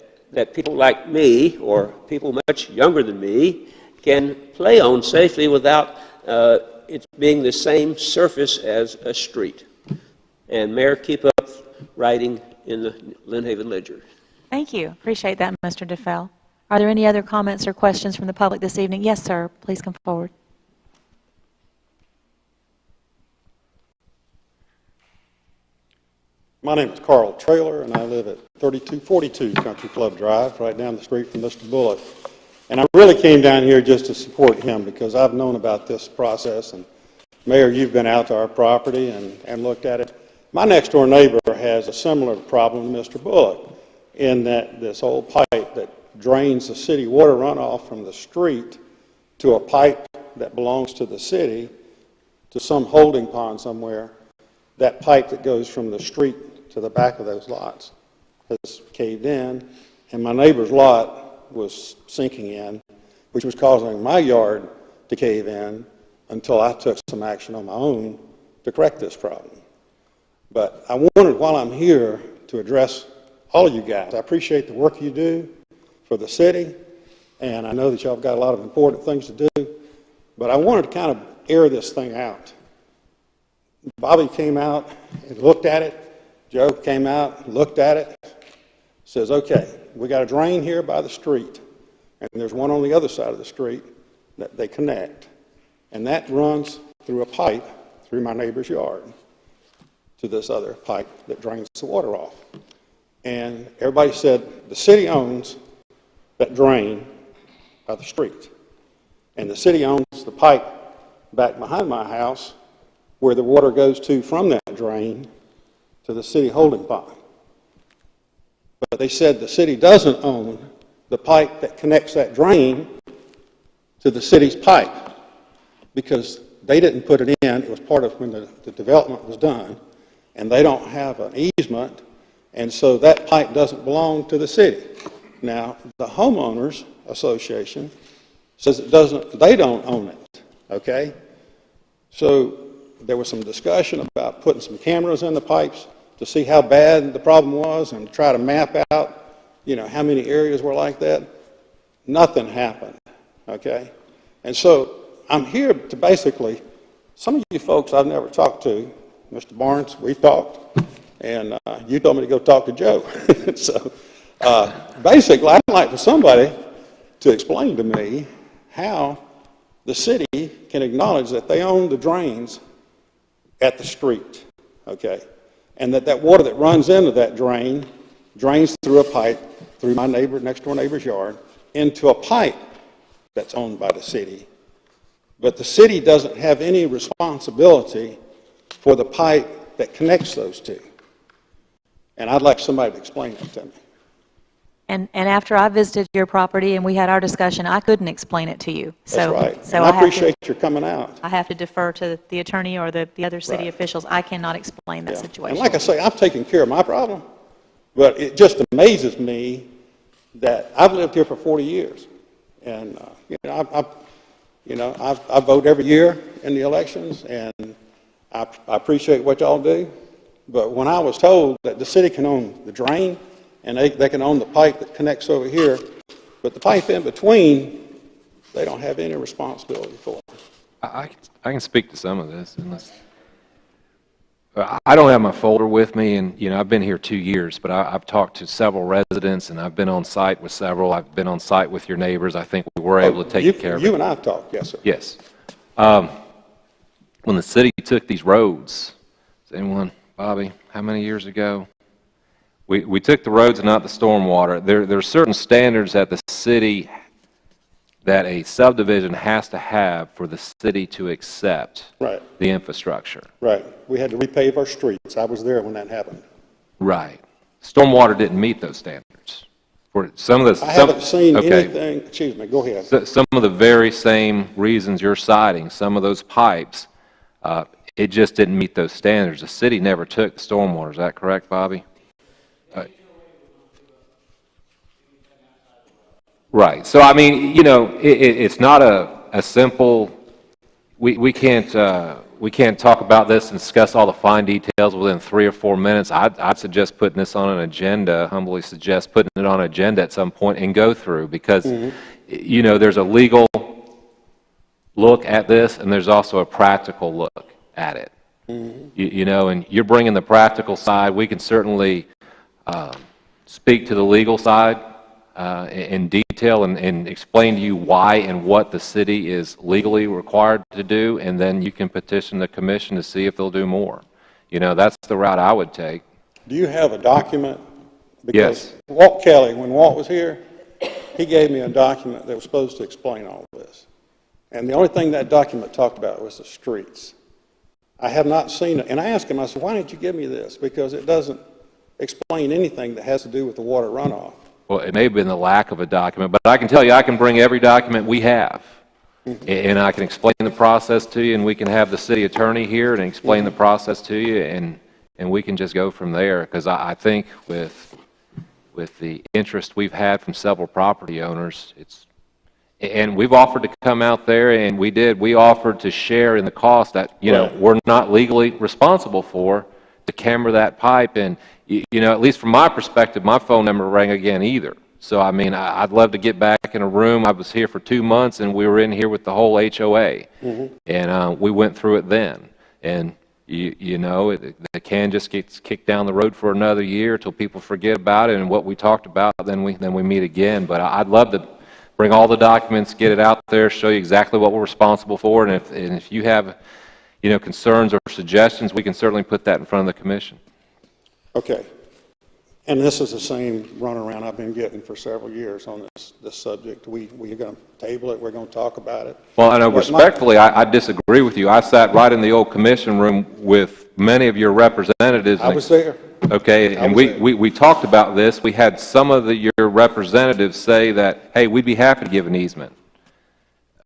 people like me or people much younger than me can play on safely without it being the same surface as a street. And Mayor, keep up writing in the Lynn Haven Ledger. Thank you. Appreciate that, Mr. DeFell. Are there any other comments or questions from the public this evening? Yes, sir. Please come forward. My name is Carl Traylor, and I live at 3242 Country Club Drive, right down the street from Mr. Bullock. And I really came down here just to support him because I've known about this process. And Mayor, you've been out to our property and looked at it. My next door neighbor has a similar problem to Mr. Bullock in that this old pipe that drains the city water runoff from the street to a pipe that belongs to the city to some holding pond somewhere, that pipe that goes from the street to the back of those lots has caved in, and my neighbor's lot was sinking in, which was causing my yard to cave in until I took some action on my own to correct this problem. But I wanted, while I'm here, to address all of you guys. I appreciate the work you do for the city, and I know that y'all have got a lot of important things to do, but I wanted to kind of air this thing out. Bobby came out and looked at it. Joe came out and looked at it. Says, okay, we got a drain here by the street, and there's one on the other side of the street that they connect. And that runs through a pipe through my neighbor's yard to this other pipe that drains the water off. And everybody said the city owns that drain by the street. And the city owns the pipe back behind my house where the water goes to from that drain to the city holding pond. But they said the city doesn't own the pipe that connects that drain to the city's pipe because they didn't put it in. It was part of when the development was done, and they don't have an easement, and so that pipe doesn't belong to the city. Now, the homeowners association says they don't own it, okay? So there was some discussion about putting some cameras in the pipes to see how bad the problem was and try to map out, you know, how many areas were like that. Nothing happened, okay? And so I'm here to basically, some of you folks I've never talked to, Mr. Barnes, we've talked, and you told me to go talk to Joe. So basically, I'd like for somebody to explain to me how the city can acknowledge that they own the drains at the street, okay? And that water that runs into that drain drains through a pipe, through my next door neighbor's yard, into a pipe that's owned by the city. But the city doesn't have any responsibility for the pipe that connects those two. And I'd like somebody to explain that to me. And after I visited your property and we had our discussion, I couldn't explain it to you. That's right. So and I appreciate your coming out. I have to defer to the attorney or the other city officials. I cannot explain that situation. And like I say, I've taken care of my problem, but it just amazes me that I've lived here for 40 years. And, I vote every year in the elections, and I appreciate what y'all do. But when I was told that the city can own the drain, and they can own the pipe that connects over here, but the pipe in between, they don't have any responsibility for it. I can speak to some of this. I don't have my folder with me, and I've been here 2 years, but I've talked to several residents, and I've been on site with several. I've been on site with your neighbors. I think we were able to take care of it. You and I have talked, yes, sir. Yes. When the city took these roads, does anyone, Bobby, how many years ago? We took the roads and not the stormwater. There are certain standards that the city, that a subdivision has to have for the city to accept the infrastructure. Right. We had to repave our streets. I was there when that happened. Right. Stormwater didn't meet those standards. For some of the, I haven't seen anything. Excuse me. Go ahead. Some of the very same reasons you're citing, some of those pipes, it just didn't meet those standards. The city never took the stormwater. Is that correct, Bobby? Right. So, I mean, it's not a simple, we can't talk about this and discuss all the fine details within 3 or 4 minutes. I'd suggest putting this on an agenda, humbly suggest putting it on an agenda at some point and go through because, there's a legal look at this and there's also a practical look at it. And you're bringing the practical side. We can certainly speak to the legal side in detail and explain to you why and what the city is legally required to do, and then you can petition the commission to see if they'll do more. That's the route I would take. Do you have a document? Because yes. Walt Kelly, when Walt was here, he gave me a document that was supposed to explain all of this. And the only thing that document talked about was the streets. I have not seen it. And I asked him, I said, why didn't you give me this? Because it doesn't explain anything that has to do with the water runoff. Well, it may have been the lack of a document, but I can tell you I can bring every document we have, and I can explain the process to you, and we can have the city attorney here and explain the process to you, and we can just go from there, because I think with the interest we've had from several property owners, and we've offered to come out there, and we offered to share in the cost that, we're not legally responsible for to camber that pipe, and at least from my perspective, my phone never rang again either. So, I mean, I'd love to get back in a room. I was here for 2 months, and we were in here with the whole HOA. And we went through it then. And, the can just gets kicked down the road for another year till people forget about it. And what we talked about, then we meet again. But I'd love to bring all the documents, get it out there, show you exactly what we're responsible for, and if you have, concerns or suggestions, we can certainly put that in front of the commission. Okay. And this is the same runaround I've been getting for several years on this subject. We're going to table it. We're going to talk about it. Well, and respectfully, I disagree with you. I sat right in the old commission room with many of your representatives. I was there. Okay, and we talked about this. We had some of your representatives say that, hey, we'd be happy to give an easement.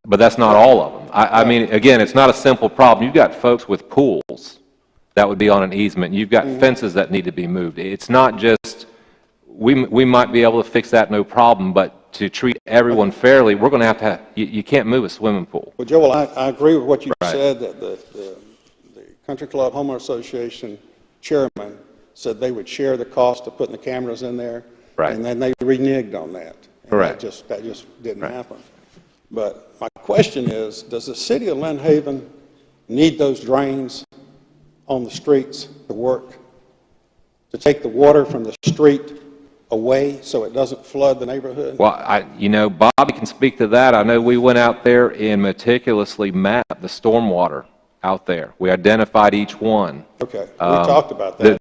But that's not all of them. I mean, again, it's not a simple problem. You've got folks with pools that would be on an easement. You've got fences that need to be moved. It's not just, we might be able to fix that no problem, but to treat everyone fairly, we're going to have, you can't move a swimming pool. Well, Joel, I agree with what you said, that the Country Club Homeowner Association chairman said they would share the cost of putting the cameras in there. Right. And then they reneged on that. And Correct. That just didn't happen. But my question is, does the city of Lynn Haven need those drains on the streets to work, to take the water from the street away so it doesn't flood the neighborhood? Well, Bobby can speak to that. I know we went out there and meticulously mapped the stormwater out there. We identified each one. Okay, we talked about that.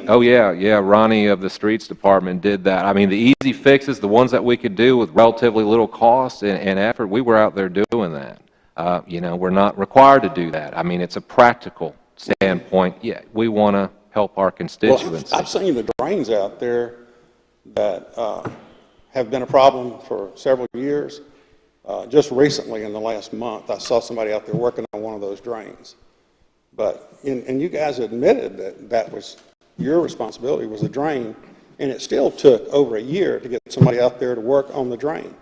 Oh yeah, Ronnie of the Streets Department did that. I mean, the easy fixes, the ones that we could do with relatively little cost and effort, we were out there doing that. We're not required to do that. I mean, it's a practical standpoint. Yeah, we want to help our constituents. Well, I've seen the drains out there that have been a problem for several years. Just recently, in the last month, I saw somebody out there working on one of those drains. And you guys admitted that was your responsibility, was a drain, and it still took over a year to get somebody out there to work on the drain.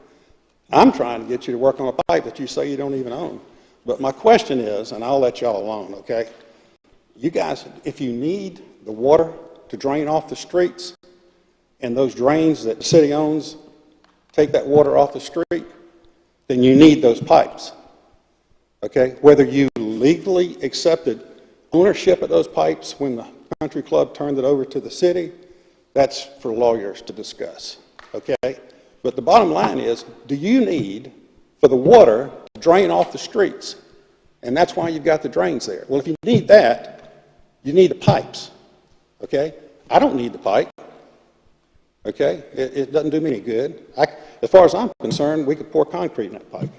I'm trying to get you to work on a pipe that you say you don't even own. But my question is, and I'll let y'all alone, okay? You guys, if you need the water to drain off the streets, and those drains that the city owns take that water off the street, then you need those pipes, okay? Whether you legally accepted ownership of those pipes when the country club turned it over to the city, that's for lawyers to discuss, okay? But the bottom line is, do you need for the water to drain off the streets? And that's why you've got the drains there. Well, if you need that, you need the pipes, okay? I don't need the pipe. Okay? It doesn't do me any good. As far as I'm concerned, we could pour concrete in that pipe.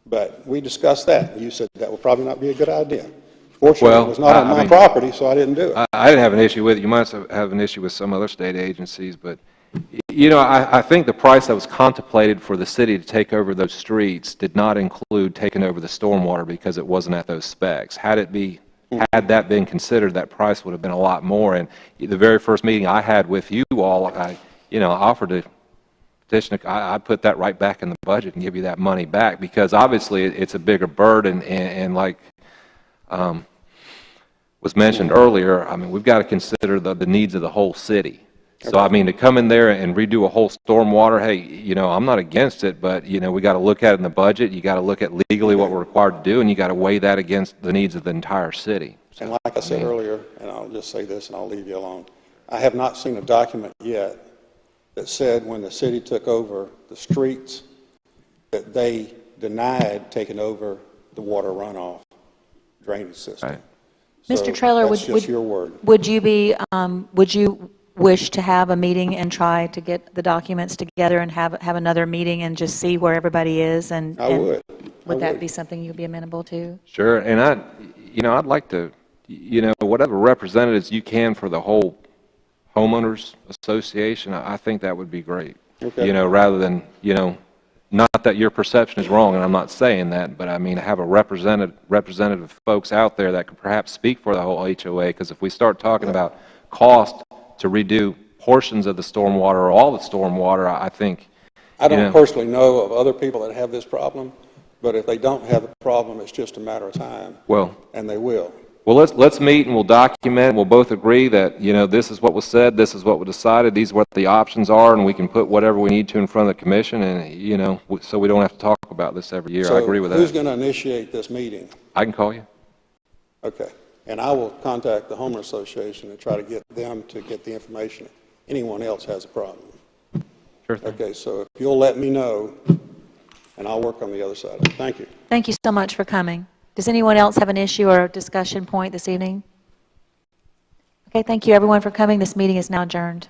But we discussed that, and you said that would probably not be a good idea. Fortunately, it was not on my property, so I didn't do it. I didn't have an issue with it. You might have an issue with some other state agencies, but, I think the price that was contemplated for the city to take over those streets did not include taking over the stormwater because it wasn't at those specs. Had that been considered, that price would have been a lot more. And the very first meeting I had with you all, I offered to petition, I put that right back in the budget and give you that money back because obviously it's a bigger burden and like was mentioned earlier, I mean, we've got to consider the needs of the whole city. So, I mean, to come in there and redo a whole stormwater, hey, I'm not against it, but, we got to look at it in the budget. You got to look at legally what we're required to do, and you got to weigh that against the needs of the entire city. And like I said earlier, and I'll just say this and I'll leave you alone, I have not seen a document yet that said when the city took over the streets that they denied taking over the water runoff drainage system. Right. So Mr. Traylor, that's just your word. would you wish to have a meeting and try to get the documents together and have another meeting and just see where everybody is? And I would. Would that be something you'd be amenable to? Sure, and I'd like to, whatever representatives you can for the whole homeowners association, I think that would be great. Okay. Rather than, not that your perception is wrong, and I'm not saying that, but I mean, have a representative folks out there that could perhaps speak for the whole HOA, because if we start talking about cost to redo portions of the stormwater or all the stormwater, I think... I don't personally know of other people that have this problem, but if they don't have the problem, it's just a matter of time. Well... And they will. Well, let's meet and we'll document. We'll both agree that, this is what was said, this is what was decided, these are what the options are, and we can put whatever we need to in front of the commission, and, so we don't have to talk about this every year. I agree with that. Who's going to initiate this meeting? I can call you. Okay. And I will contact the Homeowner Association and try to get them to get the information if anyone else has a problem. Sure thing. Okay, so if you'll let me know and I'll work on the other side of it. Thank you. Thank you so much for coming. Does anyone else have an issue or discussion point this evening? Okay, thank you everyone for coming. This meeting is now adjourned.